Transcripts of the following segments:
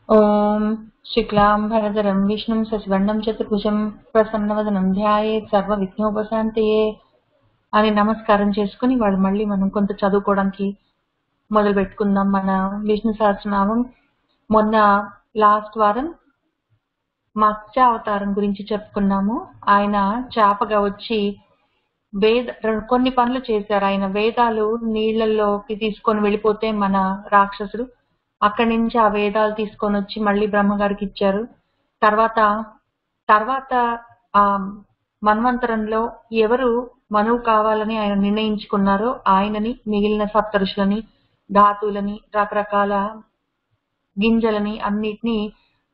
ఓం శుక్లాంబరధరం విష్ణుం శశివర్ణం చతుర్భుజం ప్రసన్నవదనం ధ్యాయేత్ సర్వ విఘ్నోపశాంతయే అని నమస్కారం చేసుకుని వాళ్ళు మళ్ళీ మనం కొంత చదువుకోవడానికి మొదలు పెట్టుకుందాం. మన విష్ణు సహస్రనామం మొన్న లాస్ట్ వారం మత్స్య అవతారం గురించి చెప్పుకున్నాము. ఆయన చేపగా వచ్చి కొన్ని పనులు చేశారు. ఆయన వేదాలు నీళ్లలోకి తీసుకొని వెళ్ళిపోతే మన రాక్షసుడు అక్కడి నుంచి ఆ వేదాలు తీసుకొని వచ్చి మళ్ళీ బ్రహ్మగారికి ఇచ్చారు. తర్వాత ఆ మన్వంతరంలో ఎవరు మనువు కావాలని ఆయన నిర్ణయించుకున్నారో ఆయనని, మిగిలిన సప్తఋషులని, ధాతువులని, రకరకాల గింజలని అన్నిటినీ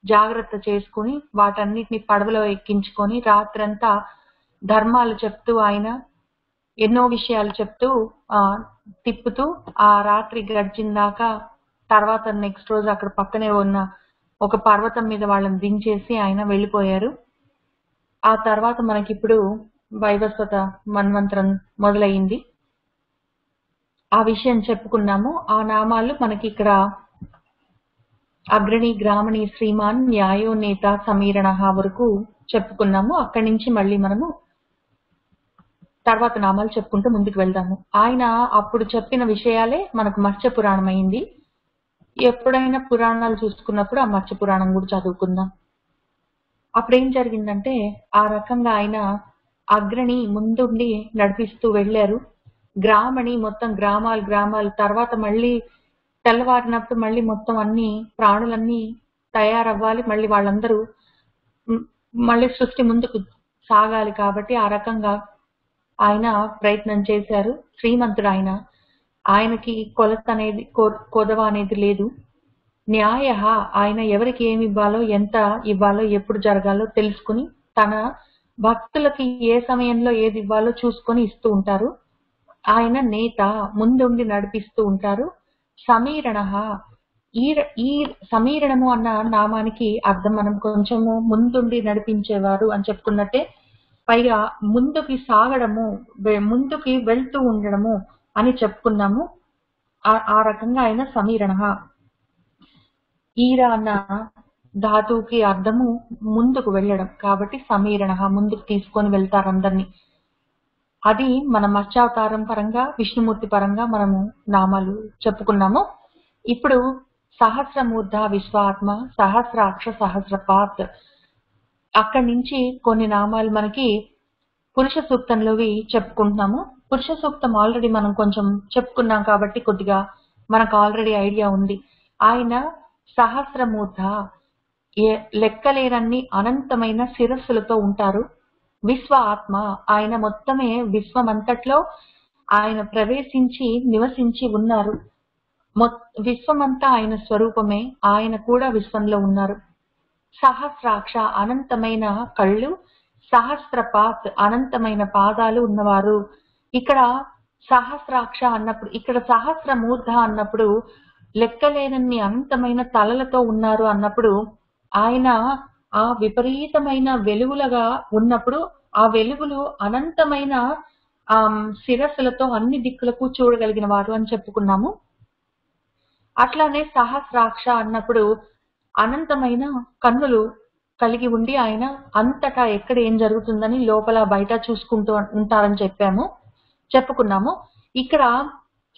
జాగ్రత్త చేసుకుని వాటన్నిటిని పడవలో ఎక్కించుకొని రాత్రంతా ధర్మాలు చెప్తూ ఆయన ఎన్నో విషయాలు చెప్తూ తిప్పుతూ ఆ రాత్రి గడిచిందాక తర్వాత నెక్స్ట్ రోజు అక్కడ పక్కనే ఉన్న ఒక పర్వతం మీద వాళ్ళని దించేసి ఆయన వెళ్ళిపోయారు. ఆ తర్వాత మనకిప్పుడు వైవస్వత మన్వంతరం మొదలైంది. ఆ విషయం చెప్పుకున్నాము. ఆ నామాలు మనకి ఇక్కడ అగ్రణి, గ్రామణి, శ్రీమాన్, న్యాయో, నేత, సమీరణ వరకు చెప్పుకున్నాము. అక్కడి నుంచి మళ్ళీ మనము తర్వాత నామాలు చెప్పుకుంటూ ముందుకు వెళ్దాము. ఆయన అప్పుడు చెప్పిన విషయాలే మనకు మత్స్య పురాణం అయింది. ఎప్పుడైనా పురాణాలు చూసుకున్నప్పుడు ఆ మత్స్య పురాణం కూడా చదువుకుందాం. అప్పుడేం జరిగిందంటే ఆ రకంగా ఆయన అగ్రణి ముందుండి నడిపిస్తూ వెళ్ళారు. గ్రామణి మొత్తం గ్రామాలు తర్వాత మళ్ళీ తెల్లవారినప్పుడు మళ్ళీ మొత్తం అన్ని ప్రాణులన్నీ తయారవ్వాలి, మళ్ళీ వాళ్ళందరూ మళ్ళీ సృష్టి ముందుకు సాగాలి. కాబట్టి ఆ రకంగా ఆయన ప్రయత్నం చేశారు. శ్రీమంతుడు ఆయనకి కొలత అనేది కొదవ అనేది లేదు. న్యాయ ఆయన ఎవరికి ఏమి ఇవ్వాలో, ఎంత ఇవ్వాలో, ఎప్పుడు జరగాలో తెలుసుకుని తన భక్తులకి ఏ సమయంలో ఏది ఇవ్వాలో చూసుకొని ఇస్తూ ఉంటారు. ఆయన నేత ముందుండి నడిపిస్తూ ఉంటారు. సమీరణ ఈ సమీరణము అన్న నామానికి అర్థం మనం కొంచెము ముందుండి నడిపించేవారు అని చెప్పుకున్నట్టే, పైగా ముందుకి సాగడము, ముందుకి వెళ్తూ ఉండడము అని చెప్పుకున్నాము. ఆ రకంగా ఆయన సమీరణ. ఈర అన్న ధాతువుకి అర్థము ముందుకు వెళ్ళడం, కాబట్టి సమీరణ ముందుకు తీసుకొని వెళ్తారు అందరినీ. అది మన మత్స్యావతారం పరంగా, విష్ణుమూర్తి పరంగా మనము నామాలు చెప్పుకున్నాము. ఇప్పుడు సహస్రమూర్ధ విశ్వాత్మ, సహస్రాక్ష, సహస్రపాత్, అక్కడి నుంచి కొన్ని నామాలు మనకి పురుష సూక్తంలోవి చెప్పుకుంటున్నాము. పురుష సూక్తం ఆల్రెడీ మనం కొంచెం చెప్పుకున్నాం కాబట్టి కొద్దిగా మనకు ఆల్రెడీ ఐడియా ఉంది. ఆయన సహస్రమూర్ధ, లెక్కలేనన్ని అనంతమైన శిరస్సులతో ఉంటారు. విశ్వ ఆత్మ, ఆయన మొత్తమే విశ్వమంతట్లో ఆయన ప్రవేశించి నివసించి ఉన్నారు. విశ్వమంతా ఆయన స్వరూపమే, ఆయన కూడా విశ్వంలో ఉన్నారు. సహస్రాక్ష, అనంతమైన కళ్ళు. సహస్రపాత్, అనంతమైన పాదాలు ఉన్నవారు. ఇక్కడ సహస్రాక్ష అన్నప్పుడు, ఇక్కడ సహస్రమూర్ధ అన్నప్పుడు లెక్కలేనన్ని అనంతమైన తలలతో ఉన్నారు అన్నప్పుడు ఆయన ఆ విపరీతమైన వెలుగులుగా ఉన్నప్పుడు ఆ వెలుగులు అనంతమైన శిరస్సులతో అన్ని దిక్కులకు చూడగలిగిన వారు అని చెప్పుకున్నాము. అట్లానే సహస్రాక్ష అన్నప్పుడు అనంతమైన కన్నులు కలిగి ఉండి ఆయన అంతటా ఎక్కడ ఏం జరుగుతుందని లోపల బయట చూసుకుంటూ ఉంటారని చెప్పుకున్నాము. ఇక్కడ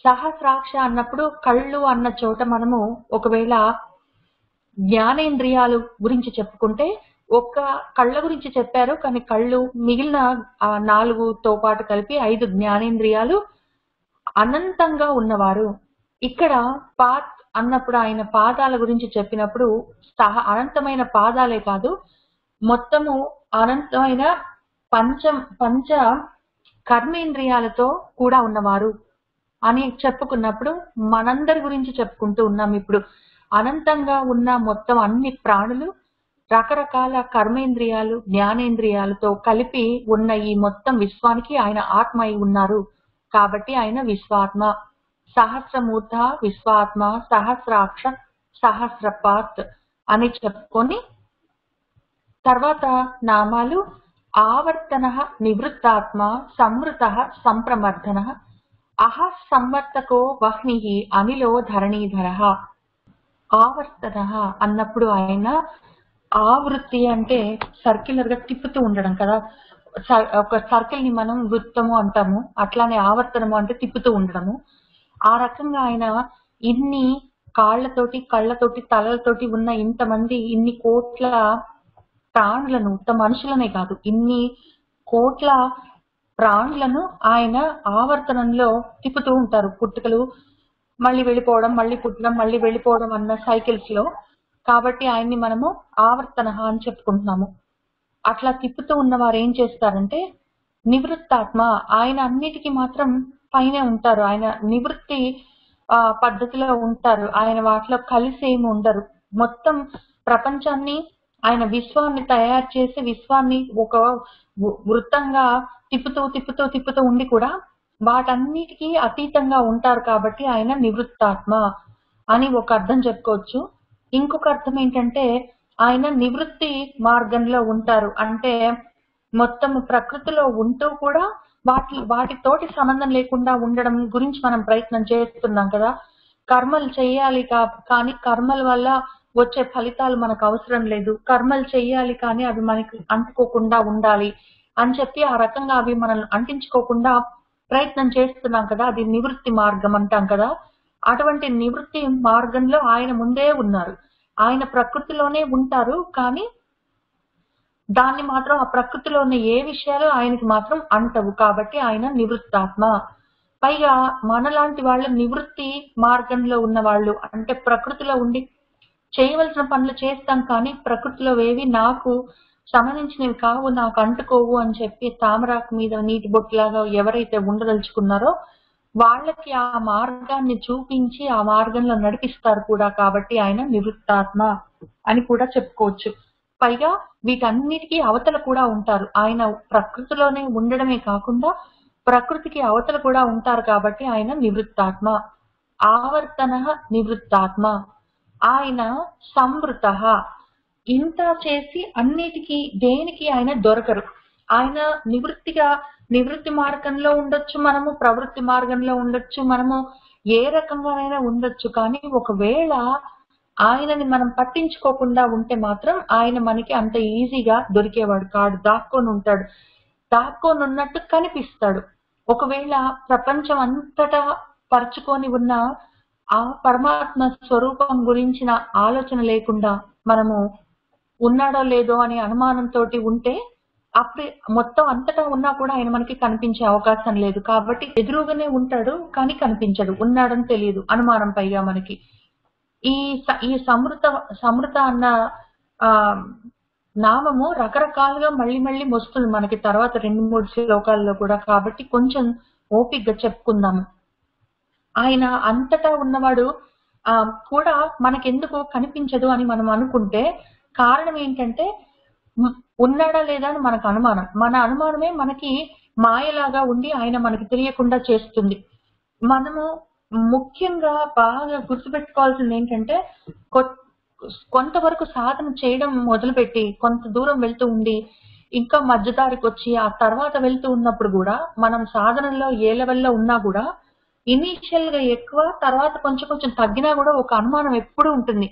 సహస్రాక్ష అన్నప్పుడు కళ్ళు అన్న చోట మనము ఒకవేళ జ్ఞానేంద్రియాలు గురించి చెప్పుకుంటే ఒక్క కళ్ళ గురించి చెప్పారు, కానీ కళ్ళు మిగిలిన 4తో పాటు కలిపి 5 జ్ఞానేంద్రియాలు అనంతంగా ఉన్నవారు. ఇక్కడ పాత్ అన్నప్పుడు ఆయన పాదాల గురించి చెప్పినప్పుడు అనంతమైన పాదాలే కాదు, మొత్తము అనంతమైన పంచ కర్మేంద్రియాలతో కూడా ఉన్నవారు అని చెప్పుకున్నప్పుడు మనందరి గురించి చెప్పుకుంటూ ఉన్నాం. ఇప్పుడు అనంతంగా ఉన్న మొత్తం అన్ని ప్రాణులు రకరకాల కర్మేంద్రియాలు, జ్ఞానేంద్రియాలతో కలిపి ఉన్న ఈ మొత్తం విశ్వానికి ఆయన ఆత్మ అయి ఉన్నారు. కాబట్టి ఆయన విశ్వాత్మ. సహస్రమూర్ధ, విశ్వాత్మ, సహస్రాక్ష, సహస్రపాత్ అని చెప్పుకొని తర్వాత నామాలు ఆవర్తన, నివృత్తాత్మ, సంవృత, సంప్రమర్దన, అహ సంవర్తకో వహ్ని, అనిలో ధరణీధర. ఆవర్తన అన్నప్పుడు ఆయన ఆవృత్తి అంటే సర్క్యులర్ గా తిప్పుతూ ఉండడం కదా. ఒక సర్కిల్ ని మనం వృత్తము అంటాము, అట్లానే ఆవర్తనము అంటే తిప్పుతూ ఉండడము. ఆ రకంగా ఆయన ఇన్ని కాళ్లతోటి కళ్ళతోటి తలలతోటి ఉన్న ఇంతమంది ఇన్ని కోట్ల ప్రాణులను, ఉత్త మనుషులనే కాదు, ఇన్ని కోట్ల ప్రాణులను ఆయన ఆవర్తనంలో తిప్పుతూ ఉంటారు. పుట్టుకలు మళ్ళీ వెళ్ళిపోవడం, మళ్ళీ పుట్టడం, మళ్ళీ వెళ్ళిపోవడం అన్న సైకిల్స్ లో. కాబట్టి ఆయన్ని మనము ఆవర్తన అని చెప్పుకుంటున్నాము. అట్లా తిప్పుతూ ఉన్న వారు ఏం చేస్తారంటే నివృత్తాత్మ. ఆయన అన్నిటికీ మాత్రం పైనే ఉంటారు. ఆయన నివృత్తి పద్ధతిలో ఉంటారు. ఆయన వాటిలో కలిసి ఏమి ఉండరు. మొత్తం ప్రపంచాన్ని, ఆయన విశ్వాన్ని తయారు చేసి విశ్వాన్ని ఒక వృత్తంగా తిప్పుతూ తిప్పుతూ తిప్పుతూ ఉండి కూడా వాటన్నిటికీ అతీతంగా ఉంటారు. కాబట్టి ఆయన నివృత్తాత్మ అని ఒక అర్థం చెప్పుకోవచ్చు. ఇంకొక అర్థం ఏంటంటే ఆయన నివృత్తి మార్గంలో ఉంటారు. అంటే మొత్తం ప్రకృతిలో ఉంటూ కూడా వాటితోటి సంబంధం లేకుండా ఉండడం గురించి మనం ప్రయత్నం చేస్తున్నాం కదా. కర్మలు చేయాలి కానీ కర్మల వల్ల వచ్చే ఫలితాలు మనకు అవసరం లేదు. కర్మలు చేయాలి కానీ అవి మనకి అంటుకోకుండా ఉండాలి అని చెప్పి ఆ రకంగా అవి మనల్ని అంటించుకోకుండా ప్రయత్నం చేస్తున్నాం కదా. అది నివృత్తి మార్గం అంటాం కదా. అటువంటి నివృత్తి మార్గంలో ఆయన ముందే ఉన్నారు. ఆయన ప్రకృతిలోనే ఉంటారు కానీ దాన్ని మాత్రం ఆ ప్రకృతిలో ఉన్న ఏ విషయాలు ఆయనకి మాత్రం అంటవు. కాబట్టి ఆయన నివృత్తాత్మ. పైగా మనలాంటి వాళ్ళ నివృత్తి మార్గంలో ఉన్న వాళ్ళు అంటే ప్రకృతిలో ఉండి చేయవలసిన పనులు చేస్తాం కానీ ప్రకృతిలో ఏవి నాకు సంబంధించినవి కావు, నాకు అంటుకోవు అని చెప్పి తామరాకు మీద నీటి బొట్టులాగా ఎవరైతే ఉండదలుచుకున్నారో వాళ్ళకి ఆ మార్గాన్ని చూపించి ఆ మార్గంలో నడిపిస్తారు కూడా. కాబట్టి ఆయన నివృత్తాత్మ అని కూడా చెప్పుకోవచ్చు. పైగా వీటన్నిటికీ అవతల కూడా ఉంటారు. ఆయన ప్రకృతిలోనే ఉండడమే కాకుండా ప్రకృతికి అవతల కూడా ఉంటారు. కాబట్టి ఆయన నివృత్తాత్మ. ఆవర్తన నివృత్తాత్మ. ఆయన సంవృత. ఇంత చేసి అన్నిటికీ దేనికి ఆయన దొరకరు. ఆయన నివృత్తి మార్గంలో ఉండొచ్చు, మనము ప్రవృత్తి మార్గంలో ఉండొచ్చు, మనము ఏ రకంగానైనా ఉండొచ్చు. కానీ ఒకవేళ ఆయనని మనం పట్టించుకోకుండా ఉంటే మాత్రం ఆయన మనకి అంత ఈజీగా దొరికేవాడు కాడు. దాక్కొని ఉంటాడు. దాక్కొని ఉన్నట్టు కనిపిస్తాడు. ఒకవేళ ప్రపంచం అంతటా పరుచుకొని ఉన్న ఆ పరమాత్మ స్వరూపం గురించిన ఆలోచన లేకుండా మనము ఉన్నాడో లేదో అనే అనుమానంతో ఉంటే అప్పుడే మొత్తం అంతటా ఉన్నా కూడా ఆయన మనకి కనిపించే అవకాశం లేదు. కాబట్టి ఎదురుగానే ఉంటాడు కానీ కనిపించడు, ఉన్నాడని తెలియదు, అనుమానం పైగా మనకి. ఈ సమృత అన్న నామము రకరకాలుగా మళ్ళీ మళ్ళీ వస్తుంది మనకి తర్వాత 2-3 శ్లోకాల్లో కూడా. కాబట్టి కొంచెం ఓపికగా చెప్పుకుందాము. ఆయన అంతటా ఉన్నవాడు కూడా మనకెందుకు కనిపించదు అని మనం అనుకుంటే కారణం ఏంటంటే ఉన్నాడా లేదా అని మనకు అనుమానం. మన అనుమానమే మనకి మాయలాగా ఉండి ఆయన మనకి తెలియకుండా చేస్తుంది. మనము ముఖ్యంగా బాగా గుర్తుపెట్టుకోవాల్సింది ఏంటంటే కొంతవరకు సాధన చేయడం మొదలుపెట్టి కొంత దూరం వెళ్తూ ఉండి ఇంకా మధ్యదారికి వచ్చి ఆ తర్వాత వెళ్తూ ఉన్నప్పుడు కూడా మనం సాధనలో ఏ లెవెల్లో ఉన్నా కూడా ఇనీషియల్ గా ఎక్కువ, తర్వాత కొంచెం కొంచెం తగ్గినా కూడా ఒక అనుమానం ఎప్పుడు ఉంటుంది.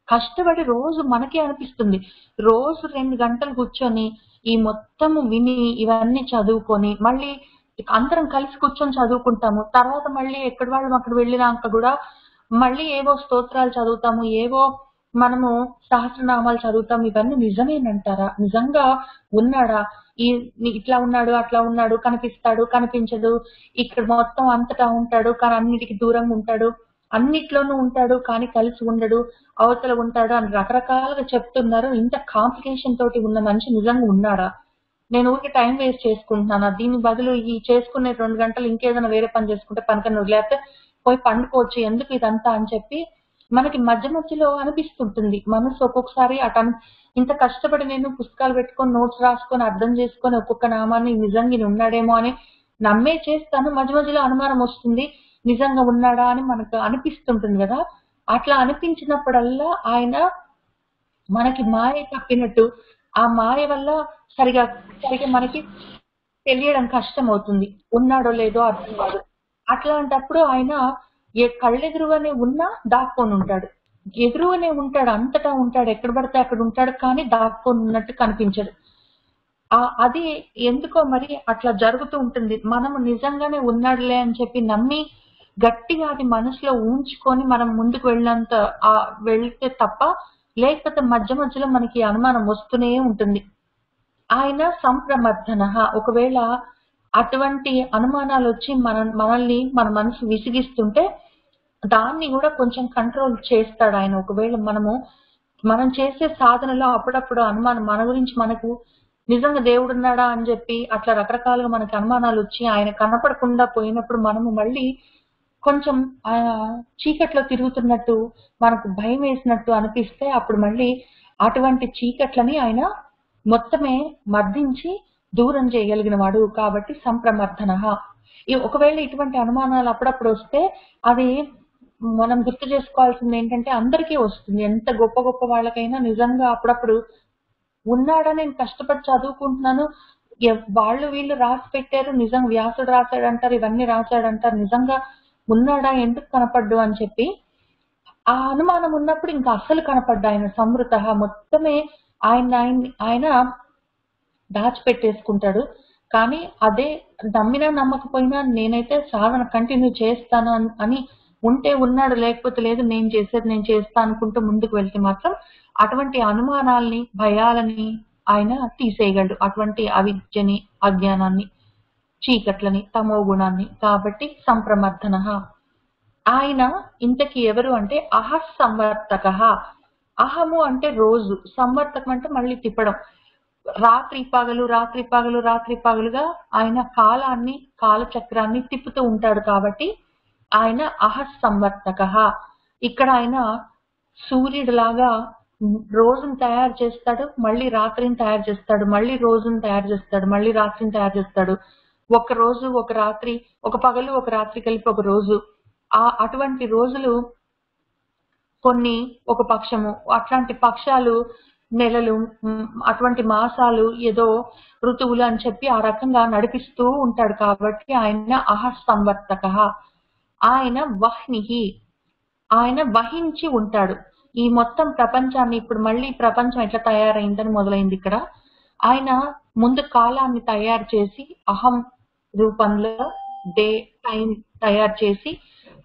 కష్టపడి రోజు మనకే అనిపిస్తుంది. రోజు 2 గంటలు కూర్చొని ఈ మొత్తం విని ఇవన్నీ చదువుకొని మళ్ళీ అందరం కలిసి కూర్చొని చదువుకుంటాము. తర్వాత మళ్ళీ ఎక్కడి వాళ్ళం అక్కడ వెళ్ళినాక కూడా మళ్ళీ ఏవో స్తోత్రాలు చదువుతాము, ఏవో మనము సహస్రనామాలు చదువుతాం. ఇవన్నీ నిజమేనంటారా? నిజంగా ఉన్నాడా? ఇట్లా ఉన్నాడు, అట్లా ఉన్నాడు, కనిపిస్తాడు, కనిపించడు, ఇక్కడ మొత్తం అంతటా ఉంటాడు కానీ అన్నిటికీ దూరంగా ఉంటాడు, అన్నిట్లోనూ ఉంటాడు కానీ కలిసి ఉండడు, అవతల ఉంటాడు అని రకరకాలుగా చెప్తున్నారు. ఇంత కాంప్లికేషన్ తోటి ఉన్న మనిషి నిజంగా ఉన్నాడా? నేను ఊరికి టైం వేస్ట్ చేసుకుంటున్నాను. దీని బదులు ఈ చేసుకునే 2 గంటలు ఇంకేదైనా వేరే పని చేసుకుంటే పనికన్నా లేకపోతే పోయి పండుకోవచ్చు, ఎందుకు ఇదంతా అని చెప్పి మనకి మధ్య మధ్యలో అనిపిస్తుంటుంది. మనసు ఒక్కొక్కసారి ఇంత కష్టపడి నేను పుస్తకాలు పెట్టుకొని నోట్స్ రాసుకొని అర్థం చేసుకొని ఒక్కొక్క నామాన్ని నిజంగా ఉన్నాడేమో అని నమ్మే చేస్తాను. మధ్య మధ్యలో అనుమానం వస్తుంది, నిజంగా ఉన్నాడా అని మనకు అనిపిస్తుంటుంది కదా. అట్లా అనిపించినప్పుడల్లా ఆయన మనకి మాయ కప్పినట్టు ఆ మాయ వల్ల సరిగా మనకి తెలియడం కష్టం అవుతుంది, ఉన్నాడో లేదో అర్థం కాదు. అట్లాంటప్పుడు ఆయన కళ్ళెదురుగానే ఉన్నా దాక్కొని ఉంటాడు. ఎదురుగానే ఉంటాడు, అంతటా ఉంటాడు, ఎక్కడ పడితే అక్కడ ఉంటాడు, కానీ దాక్కుని ఉన్నట్టు కనిపించడు. అది ఎందుకో మరి అట్లా జరుగుతూ ఉంటుంది. మనము నిజంగానే ఉన్నాడులే అని చెప్పి నమ్మి గట్టిగా అది మనసులో ఊంచుకొని మనం ముందుకు వెళ్తే తప్ప, లేకపోతే మధ్య మధ్యలో మనకి అనుమానం వస్తూనే ఉంటుంది. ఆయన సంప్రమర్థన. ఒకవేళ అటువంటి అనుమానాలు వచ్చి మనల్ని మన మనసు విసిగిస్తుంటే దాన్ని కూడా కొంచెం కంట్రోల్ చేస్తాడు ఆయన. ఒకవేళ మనం చేసే సాధనలో అప్పుడప్పుడు అనుమానం మన గురించి మనకు నిజంగా దేవుడున్నాడా అని చెప్పి అట్లా రకరకాలుగా మనకి అనుమానాలు వచ్చి ఆయన కనపడకుండా పోయినప్పుడు మనము మళ్ళీ కొంచెం చీకట్లో తిరుగుతున్నట్టు మనకు భయం వేసినట్టు అనిపిస్తే అప్పుడు మళ్ళీ అటువంటి చీకట్లని ఆయన మొత్తమే మర్దించి దూరం చేయగలిగిన వాడు. కాబట్టి సంప్రమర్థన. ఒకవేళ ఇటువంటి అనుమానాలు అప్పుడప్పుడు వస్తే అది మనం గుర్తు చేసుకోవాల్సింది ఏంటంటే అందరికీ వస్తుంది. ఎంత గొప్ప గొప్ప వాళ్ళకైనా నిజంగా అప్పుడప్పుడు ఉన్నాడా, నేను కష్టపడి చదువుకుంటున్నాను, వాళ్ళు వీళ్ళు రాసి పెట్టారు, నిజంగా వ్యాసుడు రాశాడంటారు, ఇవన్నీ రాశాడంటారు, నిజంగా ఉన్నాడా, ఎందుకు కనపడ్డు అని చెప్పి ఆ అనుమానం ఉన్నప్పుడు ఇంకా అస్సలు కనపడ్డా ఆయన సమృత. మొత్తమే ఆయన దాచిపెట్టేసుకుంటాడు. కానీ అదే నమ్మినా నమ్మకపోయినా నేనైతే సాధన కంటిన్యూ చేస్తాను అని ఉంటే ఉన్నాడు, లేకపోతే లేదు, నేను చేసేది నేను చేస్తా అనుకుంటూ ముందుకు వెళ్తే మాత్రం అటువంటి అనుమానాల్ని, భయాలని ఆయన తీసేయగలడు. అటువంటి అవిద్యని, అజ్ఞానాన్ని, చీకట్లని, తమో గుణాన్ని. కాబట్టి సంప్రమర్థన. ఆయన ఇంతకీ ఎవరు అంటే సంవర్తక. అహము అంటే రోజు, సంవర్తకం అంటే మళ్ళీ తిప్పడం. రాత్రి పగలు రాత్రి పగలు రాత్రి పగలుగా ఆయన కాలచక్రాన్ని తిప్పుతూ ఉంటాడు. కాబట్టి ఆయన సంవర్తక. ఇక్కడ ఆయన సూర్యుడు లాగా రోజును తయారు చేస్తాడు, మళ్ళీ రాత్రిని తయారు చేస్తాడు, మళ్ళీ రోజును తయారు చేస్తాడు, మళ్ళీ రాత్రిని తయారు చేస్తాడు. ఒక రోజు ఒక రాత్రి, ఒక పగలు ఒక రాత్రి కలిపి ఒక రోజు. అటువంటి రోజులు కొన్ని, ఒక పక్షము, అట్లాంటి పక్షాలు నెలలు, అటువంటి మాసాలు, ఏదో ఋతువులు అని చెప్పి ఆ రకంగా నడిపిస్తూ ఉంటాడు. కాబట్టి ఆయన సంవర్తక. ఆయన వహ్నిహి, ఆయన వహించి ఉంటాడు ఈ మొత్తం ప్రపంచాన్ని. ఇప్పుడు మళ్ళీ ప్రపంచం ఎట్లా తయారైందని మొదలైంది ఇక్కడ. ఆయన ముందు కాలాన్ని తయారు చేసి అహం రూపంలో టైం తయారు చేసి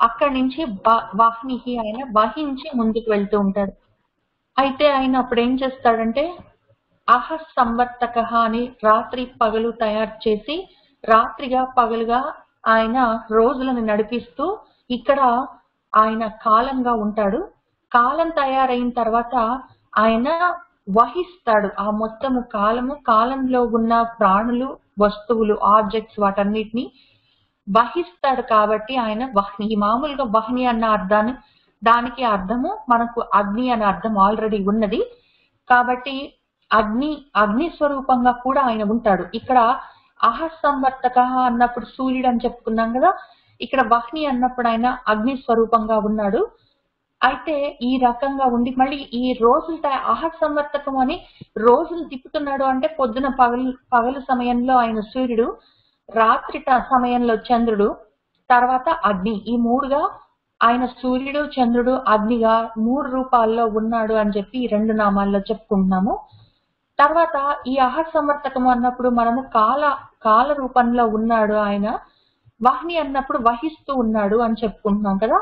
అక్కడి నుంచి వహ్నిహి, ఆయన వహించి ముందుకు వెళ్తూ ఉంటాడు. అయితే ఆయన అప్పుడు ఏం చేస్తాడంటే సంవర్తక అని రాత్రి పగలు తయారు చేసి రాత్రిగా పగలుగా ఆయన రోజులను నడిపిస్తూ ఇక్కడ ఆయన కాలంగా ఉంటాడు. కాలం తయారైన తర్వాత ఆయన వహిస్తాడు ఆ మొత్తము కాలంలో ఉన్న ప్రాణులు, వస్తువులు, ఆబ్జెక్ట్స్, వాటన్నిటిని వహిస్తాడు. కాబట్టి ఆయన వహ్ని. మామూలుగా వహ్ని అన్న దానికి అర్థము మనకు అగ్ని అనే అర్థం ఆల్రెడీ ఉన్నది. కాబట్టి అగ్ని స్వరూపంగా కూడా ఆయన ఉంటాడు. ఇక్కడ సంవర్తక అన్నప్పుడు సూర్యుడు అని చెప్పుకున్నాం కదా, ఇక్కడ వహ్ని అన్నప్పుడు ఆయన అగ్ని స్వరూపంగా ఉన్నాడు. అయితే ఈ రకంగా ఉండి మళ్ళీ ఈ రోజులు సంవర్తకం అని రోజులు తిప్పుతున్నాడు అంటే పొద్దున పగలు సమయంలో ఆయన సూర్యుడు, రాత్రి సమయంలో చంద్రుడు, తర్వాత అగ్ని, ఈ మూడుగా ఆయన సూర్యుడు, చంద్రుడు, అగ్నిగా 3 రూపాల్లో ఉన్నాడు అని చెప్పి ఈ 2 నామాల్లో చెప్పుకుంటున్నాము. తర్వాత ఈ సంవర్తకం అన్నప్పుడు మనము కాల రూపంలో ఉన్నాడు ఆయన. వహ్ని అన్నప్పుడు వహిస్తూ ఉన్నాడు అని చెప్పుకుంటున్నాం కదా.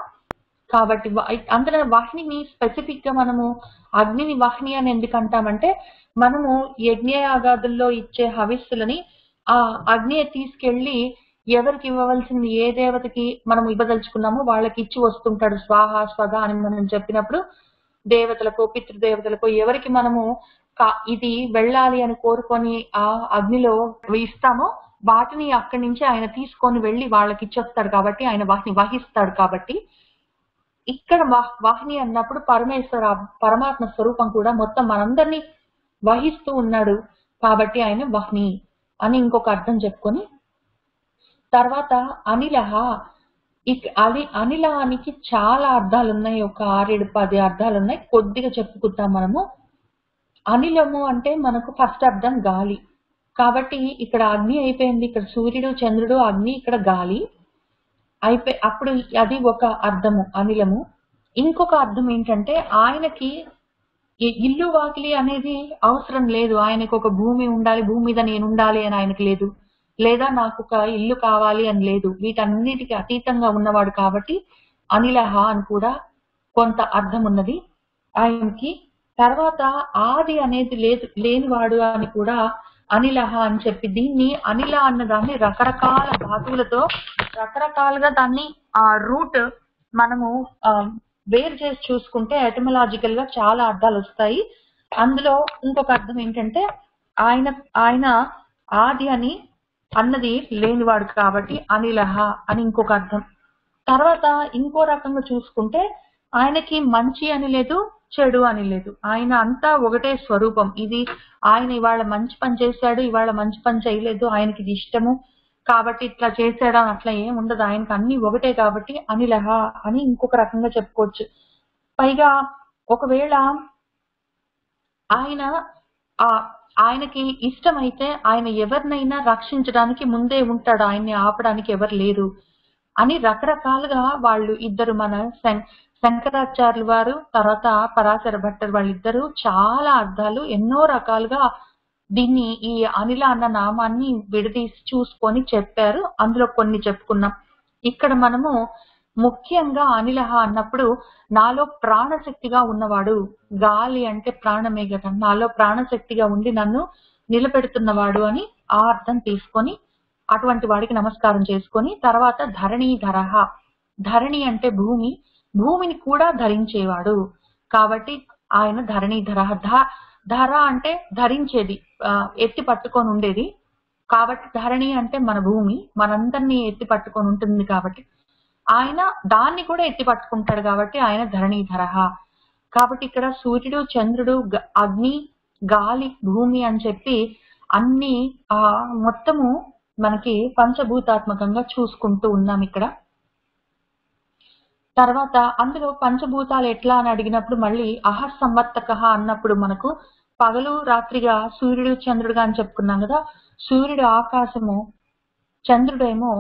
కాబట్టి అందులో వహ్నిని స్పెసిఫిక్ గా మనము అగ్నిని వహ్ని అని ఎందుకు అంటామంటే, మనము యజ్ఞయాగాదుల్లో ఇచ్చే హవిస్సులని ఆ అగ్ని తీసుకెళ్లి ఎవరికి ఇవ్వవలసింది, ఏ దేవతకి మనం ఇవ్వదలుచుకున్నామో వాళ్ళకి ఇచ్చి వస్తుంటాడు. స్వాహ స్వగా అని మనం చెప్పినప్పుడు దేవతలకు, పితృదేవతలకు ఎవరికి మనము ఇది వెళ్ళాలి అని కోరుకొని ఆ అగ్నిలో ఇస్తామో వాటిని అక్కడి నుంచి ఆయన తీసుకొని వెళ్ళి వాళ్ళకి ఇచ్చొస్తాడు. కాబట్టి ఆయన వాటిని వహిస్తాడు. కాబట్టి ఇక్కడ వహ్ని అన్నప్పుడు పరమాత్మ స్వరూపం కూడా మొత్తం మనందరినీ వహిస్తూ ఉన్నాడు. కాబట్టి ఆయన వహ్ని అని ఇంకొక అర్థం చెప్పుకొని తర్వాత అనిలహ. అనిలానికి చాలా అర్థాలు ఉన్నాయి, ఒక 6-10 అర్థాలు ఉన్నాయి. కొద్దిగా చెప్పుకుంటాం మనము. అనిలము అంటే మనకు ఫస్ట్ అర్థం గాలి. కాబట్టి ఇక్కడ అగ్ని అయిపోయింది, ఇక్కడ సూర్యుడు, చంద్రుడు, అగ్ని, ఇక్కడ గాలి అప్పుడు అది ఒక అర్థము అనిలము. ఇంకొక అర్థం ఏంటంటే ఆయనకి ఇల్లు వాకిలి అనేది అవసరం లేదు. ఆయనకు ఒక భూమి ఉండాలి, భూమి మీద నేను ఉండాలి అని ఆయనకు లేదు. లేదా నాకు ఒక ఇల్లు కావాలి అని లేదు. వీటన్నిటికీ అతీతంగా ఉన్నవాడు కాబట్టి అనిలహ అని కూడా కొంత అర్థం ఉన్నది ఆయనకి. తర్వాత ఆది అనేది లేనివాడు అని కూడా అనిలహ అని చెప్పి, దీన్ని అనిల అన్న దాన్ని రకరకాల ధాతువులతో రకరకాలుగా దాన్ని ఆ రూట్ మనము వేరు చేసి చూసుకుంటే ఎటమలాజికల్ గా చాలా అర్థాలు వస్తాయి. అందులో ఇంకొక అర్థం ఏంటంటే ఆయన ఆది అని అన్నది లేనివాడు కాబట్టి అనిలహ అని ఇంకొక అర్థం. తర్వాత ఇంకో రకంగా చూసుకుంటే ఆయనకి మంచి అని లేదు, చెడు అని లేదు. ఆయన అంతా ఒకటే స్వరూపం. ఇది ఆయన ఇవాళ మంచి పని చేశాడు, ఇవాళ మంచి పని చేయలేదు, ఆయనకి ఇది ఇష్టము కాబట్టి ఇట్లా చేశాడా అట్లా ఏం ఉండదు. ఆయనకి అన్ని ఒకటే కాబట్టి అనిలహ అని ఇంకొక రకంగా చెప్పుకోవచ్చు. పైగా ఒకవేళ ఆయనకి ఇష్టమైతే ఆయన ఎవరినైనా రక్షించడానికి ముందే ఉంటాడు, ఆయన్ని ఆపడానికి ఎవరు లేరు అని రకరకాలుగా వాళ్ళు ఇద్దరు, మన శంకరాచార్యులు వారు తర్వాత పరాశర భట్టర్ వాళ్ళిద్దరూ చాలా అర్థాలు ఎన్నో రకాలుగా దీన్ని ఈ అనిల అన్న నామాన్ని విడదీసి చూసుకొని చెప్పారు. అందులో కొన్ని చెప్పుకున్నాం. ఇక్కడ మనము ముఖ్యంగా అనిలహ అన్నప్పుడు నాలో ప్రాణశక్తిగా ఉన్నవాడు, గాలి అంటే ప్రాణమే కదా, నాలో ప్రాణశక్తిగా ఉండి నన్ను నిలబెడుతున్నవాడు అని ఆ అర్థం తీసుకొని అటువంటి వాడికి నమస్కారం చేసుకొని, తర్వాత ధరణీధరః, ధరణి అంటే భూమి, భూమిని కూడా ధరించేవాడు కాబట్టి ఆయన ధరణీధరః. ధర అంటే ధరించేది, ఎత్తి పట్టుకొని ఉండేది కాబట్టి ధరణి అంటే మన భూమి, మనందరినీ ఎత్తి పట్టుకొని ఉంటుంది కాబట్టి ఆయన దాన్ని కూడా ఎత్తి పట్టుకుంటాడు కాబట్టి ఆయన ధరణీధరః. కాబట్టి ఇక్కడ సూర్యుడు, చంద్రుడు, అగ్ని, గాలి, భూమి అని చెప్పి అన్ని మొత్తము మనకి పంచభూతాత్మకంగా చూసుకుంటూ ఉన్నాం ఇక్కడ. తర్వాత అందులో పంచభూతాలు ఎట్లా అని అడిగినప్పుడు మళ్ళీ అహస్సంవర్తకః అన్నప్పుడు మనకు పగలు రాత్రిగా సూర్యుడు చంద్రుడుగా అని చెప్పుకున్నాం కదా. సూర్యుడు ఆకాశము, చంద్రుడేమో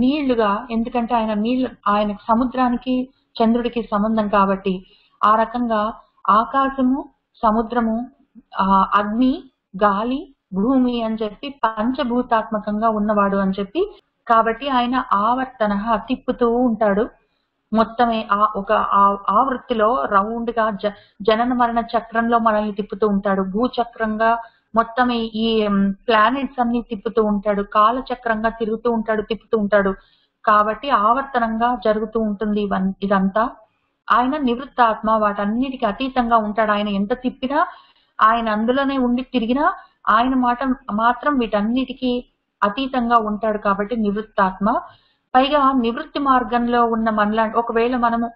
నీళ్లుగా, ఎందుకంటే ఆయన సముద్రానికి చంద్రుడికి సంబంధం కాబట్టి ఆ రకంగా ఆకాశము, సముద్రము, అగ్ని, గాలి, భూమి అని చెప్పి పంచభూతాత్మకంగా ఉన్నవాడు అని చెప్పి, కాబట్టి ఆయన ఆవర్తన తిప్పుతూ ఉంటాడు మొత్తమే ఒక ఆవృత్తిలో రౌండ్ గా జనన మరణ చక్రంలో మనల్ని తిప్పుతూ ఉంటాడు. భూచక్రంగా మొత్తం ఈ ప్లానెట్స్ అన్ని తిప్పుతూ ఉంటాడు, కాలచక్రంగా తిప్పుతూ ఉంటాడు కాబట్టి ఆవర్తనంగా జరుగుతూ ఉంటుంది ఇదంతా. ఆయన నివృత్తాత్మ, వాటన్నిటికీ అతీతంగా ఉంటాడు. ఆయన ఎంత తిప్పినా, ఆయన అందులోనే ఉండి తిరిగినా ఆయన మాట మాత్రం వీటన్నిటికీ అతీతంగా ఉంటాడు కాబట్టి నివృత్తాత్మ. పైగా నివృత్తి మార్గంలో ఉన్న మనలాంటి, ఒకవేళ మనము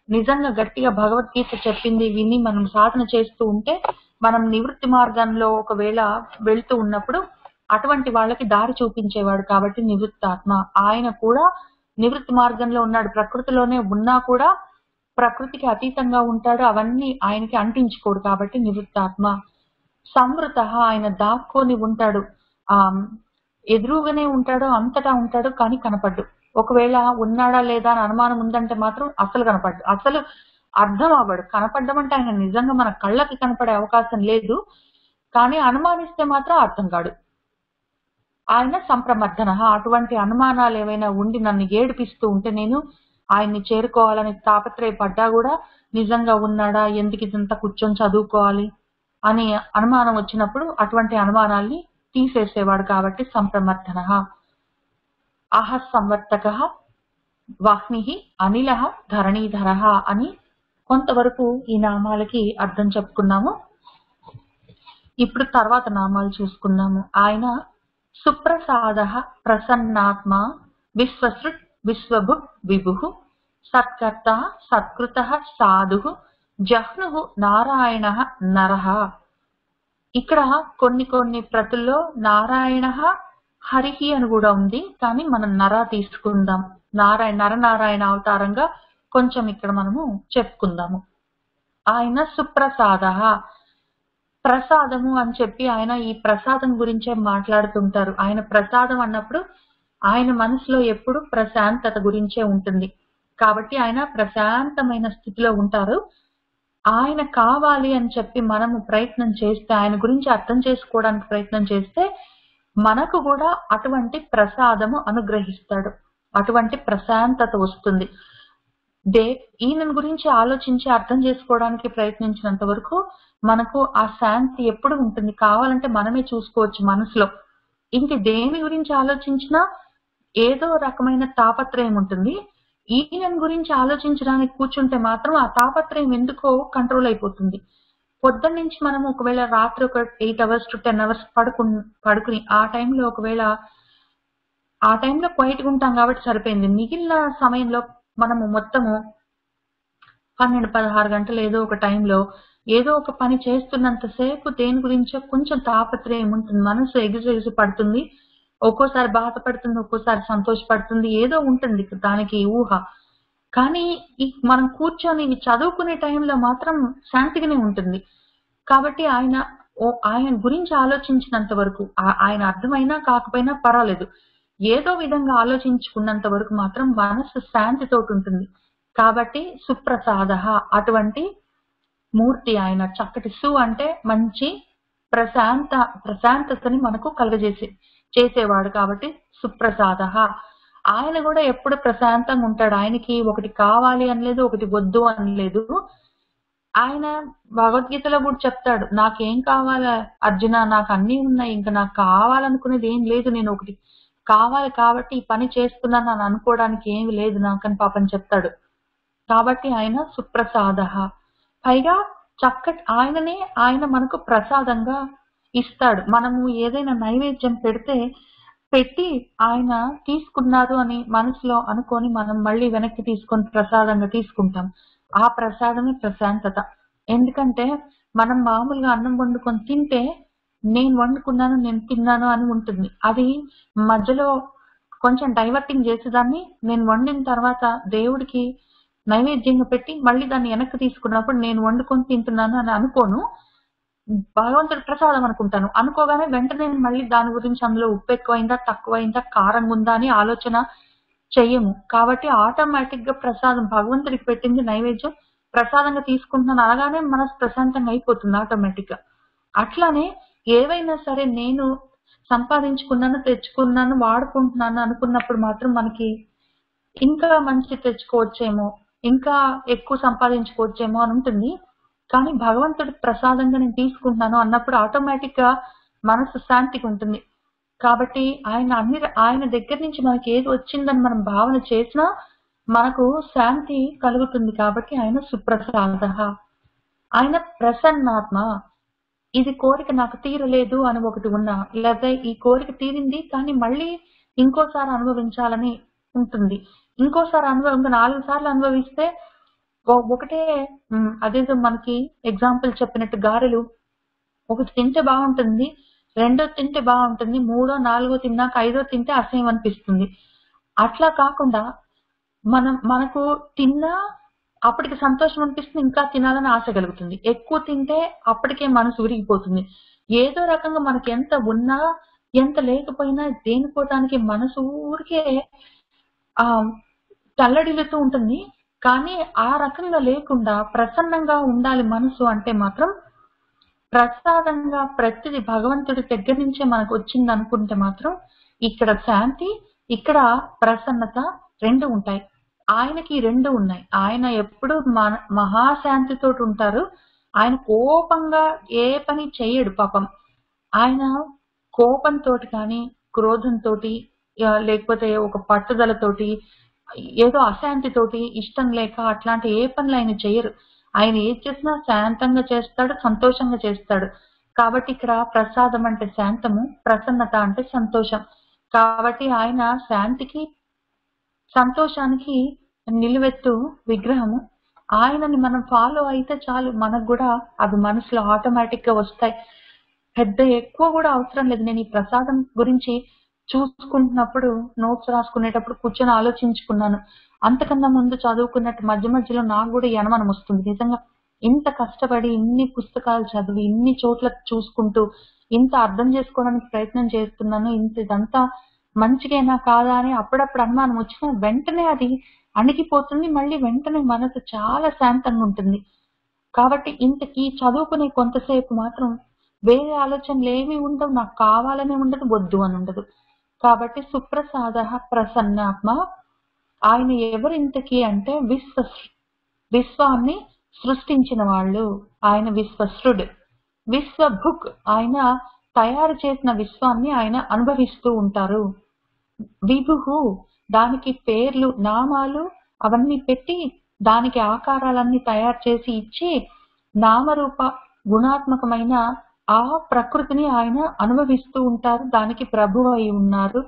నిజంగా గట్టిగా భగవద్గీత చెప్పింది విని మనం సాధన చేస్తూ ఉంటే, మనం నివృత్తి మార్గంలో ఒకవేళ వెళ్తూ ఉన్నప్పుడు అటువంటి వాళ్ళకి దారి చూపించేవాడు కాబట్టి నివృత్తాత్మ. ఆయన కూడా నివృత్తి మార్గంలో ఉన్నాడు, ప్రకృతిలోనే ఉన్నా కూడా ప్రకృతికి అతీతంగా ఉంటాడు, అవన్నీ ఆయనకి అంటించుకోడు కాబట్టి నివృత్తాత్మ. సంవృత, ఆయన దాక్కొని ఉంటాడు, ఎదురుగానే ఉంటాడు, అంతటా ఉంటాడు కానీ కనపడ్డు. ఒకవేళ ఉన్నాడా లేదా అని అనుమానం ఉందంటే మాత్రం అసలు కనపడ్డు, అసలు అర్థం అవ్వడు. కనపడ్డం అంటే ఆయన నిజంగా మన కళ్ళకి కనపడే అవకాశం లేదు, కానీ అనుమానిస్తే మాత్రం అర్థం కాడు. ఆయన సంప్రమర్దన, అటువంటి అనుమానాలు ఏవైనా ఉండి నన్ను ఏడిపిస్తూ ఉంటే, నేను ఆయన్ని చేరుకోవాలని తాపత్రయపడ్డా కూడా నిజంగా ఉన్నాడా, ఎందుకు ఇదంతా కూర్చొని చదువుకోవాలి అని అనుమానం వచ్చినప్పుడు అటువంటి అనుమానాల్ని తీసేసేవాడు కాబట్టి సంప్రమర్దన. అహస్సంవర్తకః, వాహ్నిః, అనిలః, ధరణీధరః అని కొంతవరకు ఈ నామాలకి అర్థం చెప్పుకున్నాము. ఇప్పుడు తర్వాత నామాలు చూసుకున్నాము. ఆయన సుప్రసాదః, ప్రసన్నాత్మ, విశ్వసృట్, విశ్వభుక్, విభుః, సత్కర్త, సత్కృతః, సాధుః, జహ్నుః, నారాయణః, నరః. ఇక్కడ కొన్ని ప్రతుల్లో నారాయణః, హరిః అని కూడా ఉంది, కానీ మనం నర తీసుకుందాం. నరనారాయణ అవతారంగా కొంచెం ఇక్కడ మనము చెప్పుకుందాము. ఆయన సుప్రసాదః, ప్రసాదము అని చెప్పి ఆయన ఈ ప్రసాదం గురించే మాట్లాడుతుంటారు. ఆయన ప్రసాదం అన్నప్పుడు ఆయన మనసులో ఎప్పుడు ప్రశాంతత గురించే ఉంటుంది. కాబట్టి ఆయన ప్రశాంతమైన స్థితిలో ఉంటారు. ఆయన కావాలి అని చెప్పి మనము ప్రయత్నం చేస్తే, ఆయన గురించి అర్థం చేసుకోవడానికి ప్రయత్నం చేస్తే, మనకు కూడా అటువంటి ప్రసాదము అనుగ్రహిస్తాడు. అటువంటి ప్రశాంతత వస్తుంది. ఈయన గురించి ఆలోచించి అర్థం చేసుకోవడానికి ప్రయత్నించినంత వరకు మనకు ఆ శాంతి ఎప్పుడు ఉంటుంది. కావాలంటే మనమే చూసుకోవచ్చు మనసులో. ఇంక దేని గురించి ఆలోచించినా ఏదో రకమైన తాపత్రయం ఉంటుంది. ఈయన గురించి ఆలోచించడానికి కూర్చుంటే మాత్రం ఆ తాపత్రయం ఎందుకో కంట్రోల్ అయిపోతుంది. పొద్దున్న నుంచి మనం ఒకవేళ రాత్రి ఒక 8 hours to 10 hours పడుకుని ఆ టైంలో క్వైట్ గా ఉంటాం కాబట్టి సరిపోయింది. మిగిలిన సమయంలో మనము మొత్తము 12-16 గంటలు ఏదో ఒక టైంలో ఏదో ఒక పని చేస్తున్నంతసేపు దేని గురించో కొంచెం తాపత్రయం ఉంటుంది. మనసు ఎగిసి పడుతుంది. ఒక్కోసారి బాధపడుతుంది, ఒక్కోసారి సంతోషపడుతుంది, ఏదో ఉంటుంది దానికి ఊహ. కానీ మనం కూర్చొని ఇవి చదువుకునే టైంలో మాత్రం శాంతిగానే ఉంటుంది. కాబట్టి ఆయన గురించి ఆలోచించినంత వరకు ఆయన అర్థమైనా కాకపోయినా పర్వాలేదు. ఏదో విధంగా ఆలోచించుకున్నంత వరకు మాత్రం మనసు శాంతితోటి ఉంటుంది. కాబట్టి సుప్రసాద అటువంటి మూర్తి ఆయన. చక్కటి అంటే మంచి ప్రశాంతతని మనకు చేసేవాడు. కాబట్టి సుప్రసాద. ఆయన కూడా ఎప్పుడు ప్రశాంతంగా ఉంటాడు. ఆయనకి ఒకటి కావాలి అని లేదు, ఒకటి వద్దు అని లేదు. ఆయన భగవద్గీతలో కూడా చెప్తాడు, నాకేం కావాలా అర్జున, నాకు అన్నీ ఉన్నాయి, ఇంకా నాకు కావాలనుకునేది ఏం లేదు, నేను ఒకటి కావాలి కాబట్టి ఈ పని చేస్తున్నాను అని అనుకోవడానికి ఏమి లేదు నాకని పాపం చెప్తాడు. కాబట్టి ఆయన సుప్రసాద. పైగా ఆయన మనకు ప్రసాదంగా ఇస్తాడు. మనము ఏదైనా నైవేద్యం పెట్టి ఆయన తీసుకున్నారు అని మనసులో అనుకొని మనం మళ్ళీ వెనక్కి తీసుకొని ప్రసాదంగా తీసుకుంటాం. ఆ ప్రసాదమే ప్రశాంతత. ఎందుకంటే మనం మామూలుగా అన్నం వండుకొని తింటే నేను వండుకున్నాను, నేను తిన్నాను అని ఉంటుంది. అది మధ్యలో కొంచెం డైవర్టింగ్ చేసేదాన్ని నేను వండిన తర్వాత దేవుడికి నైవేద్యంగా పెట్టి మళ్ళీ దాన్ని వెనక్కి తీసుకున్నప్పుడు నేను వండుకొని తింటున్నాను అని అనుకోను, భగవంతుడి ప్రసాదం అనుకుంటాను. అనుకోగానే వెంటనే మళ్ళీ దాని గురించి అందులో ఉప్పు ఎక్కువైందా, తక్కువైందా, కారంగా ఉందా అని ఆలోచన చెయ్యము. కాబట్టి ఆటోమేటిక్ గా ప్రసాదం భగవంతుడికి పెట్టింది నైవేద్యం ప్రసాదంగా తీసుకుంటున్నాను అనగానే మనసు ప్రశాంతంగా అయిపోతుంది ఆటోమేటిక్ గా. అట్లానే ఏవైనా సరే నేను సంపాదించుకున్నాను, తెచ్చుకున్నాను, వాడుకుంటున్నాను అనుకున్నప్పుడు మాత్రం మనకి ఇంకా మంచి తెచ్చుకోవచ్చేమో, ఇంకా ఎక్కువ సంపాదించుకోవచ్చేమో అని ఉంటుంది. కానీ భగవంతుడి ప్రసాదంగా నేను తీసుకుంటున్నాను అన్నప్పుడు ఆటోమేటిక్ గా మనసు శాంతిగా ఉంటుంది. కాబట్టి ఆయన దగ్గర నుంచి మనకి ఏది వచ్చిందని మనం భావన చేసినా మనకు శాంతి కలుగుతుంది. కాబట్టి ఆయన సుప్రసాద. ఆయన ప్రసన్నాత్మ. ఇది కోరిక నాకు తీరలేదు అని ఒకటి ఉన్నా, లేదా ఈ కోరిక తీరింది కానీ మళ్ళీ ఇంకోసారి అనుభవించాలని ఉంటుంది. ఇంకోసారి 4 సార్లు అనుభవిస్తే ఒకటే అదేదో మనకి ఎగ్జాంపుల్ చెప్పినట్టు గారెలు ఒకటి తింటే బాగుంటుంది, రెండో తింటే బాగుంటుంది, మూడో 4గో తిన్నాక 5దో తింటే అసహ్యం అనిపిస్తుంది. అట్లా కాకుండా మనకు తిన్నా అప్పటికి సంతోషం అనిపిస్తుంది, ఇంకా తినాలని ఆశ కలుగుతుంది. ఎక్కువ తింటే అప్పటికే మనసు విరిగిపోతుంది. ఏదో రకంగా మనకి ఎంత ఉన్నా ఎంత లేకపోయినా దేనికోటానికి మనసు ఊరికే తల్లడిల్లుతూ ఉంటుంది. కానీ ఆ రకంగా లేకుండా ప్రసన్నంగా ఉండాలి మనసు అంటే మాత్రం ప్రసాదంగా ప్రతిది భగవంతుడి దగ్గర నుంచే మనకు వచ్చింది అనుకుంటే మాత్రం ఇక్కడ శాంతి, ఇక్కడ ప్రసన్నత 2 ఉంటాయి. ఆయనకి 2 ఉన్నాయి. ఆయన ఎప్పుడు మహాశాంతితో ఉంటారు. ఆయన కోపంగా ఏ పని చేయడు పాపం. ఆయన కోపంతో కానీ, క్రోధంతో, లేకపోతే ఒక పట్టుదలతోటి, ఏదో అశాంతితోటి, ఇష్టం లేక అట్లాంటి ఏ పనులు ఆయన చేయరు. ఆయన ఏది చేసినా శాంతంగా చేస్తాడు, సంతోషంగా చేస్తాడు. కాబట్టి ఇక్కడ ప్రసాదం అంటే శాంతము, ప్రసన్నత అంటే సంతోషం. కాబట్టి ఆయన శాంతికి సంతోషానికి నిలువెత్తు విగ్రహము. ఆయనని మనం ఫాలో అయితే చాలు, మనకు కూడా అవి మనసులో ఆటోమేటిక్ గా వస్తాయి. పెద్ద ఎక్కువ కూడా అవసరం లేదు. నేను ఈ ప్రసాదం గురించి చూసుకుంటున్నప్పుడు, నోట్స్ రాసుకునేటప్పుడు కూర్చొని ఆలోచించుకున్నాను. అంతకన్నా ముందు చదువుకున్నట్టు మధ్య మధ్యలో నాకు కూడా అనుమానం వస్తుంది. నిజంగా ఇంత కష్టపడి ఇన్ని పుస్తకాలు చదివి ఇన్ని చోట్ల చూసుకుంటూ ఇంత అర్థం చేసుకోవడానికి ప్రయత్నం చేస్తున్నాను, ఇదంతా మంచిగేనా కాదా అని అప్పుడప్పుడు అనుమానం వచ్చినా వెంటనే అది అణిగిపోతుంది, మళ్ళీ వెంటనే మనసు చాలా శాంతంగా ఉంటుంది. కాబట్టి ఇంతకీ చదువుకునే కొంతసేపు మాత్రం వేరే ఆలోచనలు ఏమీ ఉండవు, నాకు కావాలని ఉండదు, వద్దు అని ఉండదు. కాబట్టి సుప్రసాద ప్రసన్నాత్మ. ఆయన ఎవరింతకీ అంటే విశ్వాన్ని సృష్టించిన వాళ్ళు. ఆయన విశ్వశ్రుడు. విశ్వభుక్, ఆయన తయారు చేసిన విశ్వాన్ని ఆయన అనుభవిస్తూ ఉంటారు. విభుహు, దానికి పేర్లు నామాలు అవన్నీ పెట్టి దానికి ఆకారాలన్నీ తయారు చేసి ఇచ్చి నామరూప గుణాత్మకమైన ఆ ప్రకృతిని ఆయన అనుభవిస్తూ ఉంటారు. దానికి ప్రభువు అయి ఉన్నారు,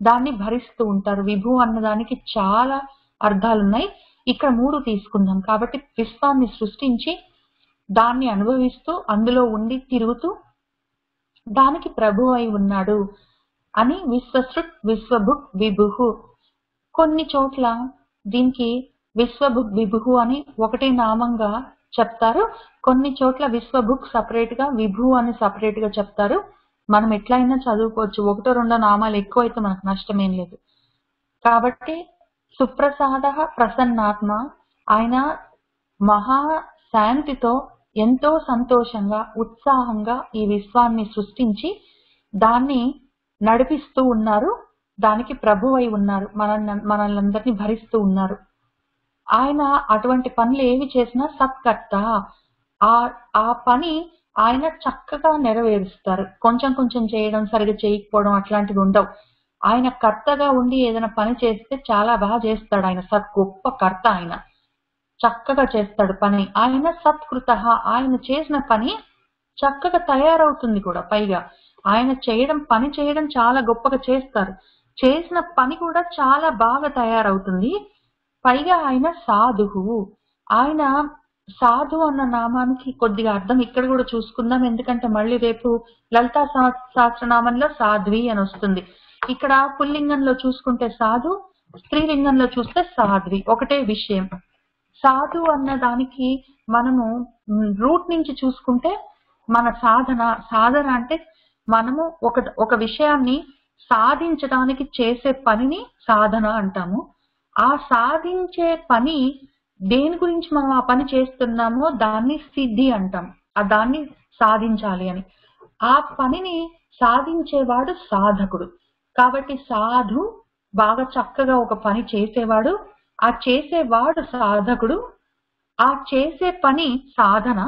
దాన్ని భరిస్తూ ఉంటారు. విభు అన్నదానికి చాలా అర్థాలున్నాయి, ఇక్కడ 3 తీసుకుందాం. కాబట్టి విశ్వాన్ని సృష్టించి దాన్ని అనుభవిస్తూ అందులో ఉండి తిరుగుతూ దానికి ప్రభు అయి ఉన్నాడు అని విశ్వశ్రుత్, విశ్వభుక్, విభుహు. కొన్ని చోట్ల దీనికి విశ్వభుక్ విభుహు అని ఒకటే నామంగా చెప్తారు, కొన్ని చోట్ల విశ్వభుక్ సపరేట్ గా, విభు అని సపరేట్ గా చెప్తారు. మనం ఎట్లయినా చదువుకోవచ్చు, 1-2 నామాలు ఎక్కువైతే మనకు నష్టమేం లేదు. కాబట్టి సుప్రసాద ప్రసన్నాత్మ, ఆయన మహా శాంతితో ఎంతో సంతోషంగా ఉత్సాహంగా ఈ విశ్వాన్ని సృష్టించి దాన్ని నడిపిస్తూ ఉన్నారు, దానికి ప్రభువై ఉన్నారు, మనల్ని భరిస్తూ ఉన్నారు. ఆయన అటువంటి పనులు ఏవి చేసినా సత్కర్త. ఆ పని ఆయన చక్కగా నెరవేరుస్తారు. కొంచెం కొంచెం చేయడం, సరిగా చేయకపోవడం అట్లాంటివి ఉండవు. ఆయన కర్తగా ఉండి ఏదైనా పని చేస్తే చాలా బాగా చేస్తాడు. ఆయన గొప్ప కర్త, ఆయన చక్కగా చేస్తాడు పని. ఆయన సత్కృత, ఆయన చేసిన పని చక్కగా తయారవుతుంది కూడా. పైగా ఆయన పని చేయడం చాలా గొప్పగా చేస్తారు, చేసిన పని కూడా చాలా బాగా తయారవుతుంది. పైగా ఆయన సాధువు. ఆయన సాధు అన్న నామానికి కొద్దిగా అర్థం ఇక్కడ కూడా చూసుకుందాం, ఎందుకంటే మళ్ళీ రేపు లలితా సహస్రనామంలో సాధ్వి అని వస్తుంది. ఇక్కడ పుల్లింగంలో చూసుకుంటే సాధు, స్త్రీలింగంలో చూస్తే సాధ్వి, ఒకటే విషయం. సాధు అన్న దానికి మనము రూట్ నుంచి చూసుకుంటే మన సాధన అంటే మనము ఒక విషయాన్ని సాధించడానికి చేసే పనిని సాధన అంటాము. ఆ సాధించే పని దేని గురించి మనం ఆ పని చేస్తున్నామో దాన్ని సిద్ధి అంటాం. దాన్ని సాధించాలి అని. ఆ పనిని సాధించేవాడు సాధకుడు. కాబట్టి సాధు బాగా చక్కగా ఒక పని చేసేవాడు, ఆ చేసేవాడు సాధకుడు. ఆ చేసే పని సాధన.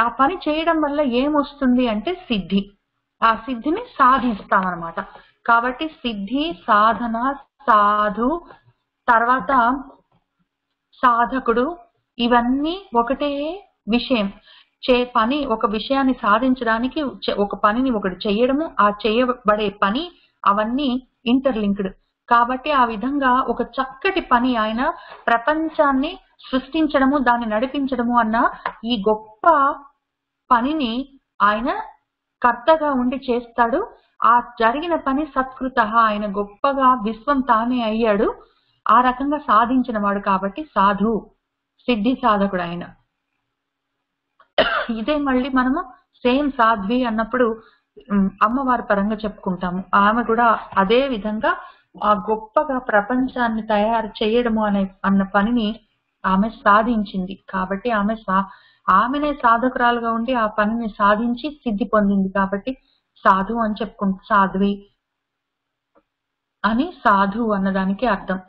ఆ పని చేయడం వల్ల ఏమొస్తుంది అంటే సిద్ధి. ఆ సిద్ధిని సాధిస్తామన్నమాట. కాబట్టి సిద్ధి, సాధన, సాధు, తర్వాత సాధకుడు, ఇవన్నీ ఒకటే విషయం. ఒక విషయాన్ని సాధించడానికి ఒక పనిని ఒకటి చేయడము, ఆ చేయబడే పని, అవన్నీ ఇంటర్లింక్డ్. కాబట్టి ఆ విధంగా ఒక చక్కటి పని ఆయన ప్రపంచాన్ని సృష్టించడము, దాన్ని నడిపించడము అన్న ఈ గొప్ప పనిని ఆయన కర్తగా ఉండి చేస్తాడు. ఆ జరిగిన పని సత్కృత, ఆయన గొప్పగా విశ్వం తానే అయ్యాడు, ఆ రకంగా సాధించిన వాడు. కాబట్టి సాధు, సిద్ధి సాధకుడు ఆయన. ఇదే మళ్ళీ మనము సేమ్ సాధ్వి అన్నప్పుడు అమ్మవారి పరంగా చెప్పుకుంటాము. ఆమె కూడా అదే విధంగా ఆ గొప్పగా ప్రపంచాన్ని తయారు చేయడము అన్న పనిని ఆమె సాధించింది. కాబట్టి ఆమెనే సాధకురాలుగా ఉండి ఆ పనిని సాధించి సిద్ధి పొందింది. కాబట్టి సాధు అని చెప్పుకుంటాం, సాధ్వి అని సాధు అన్నదానికి అర్థం.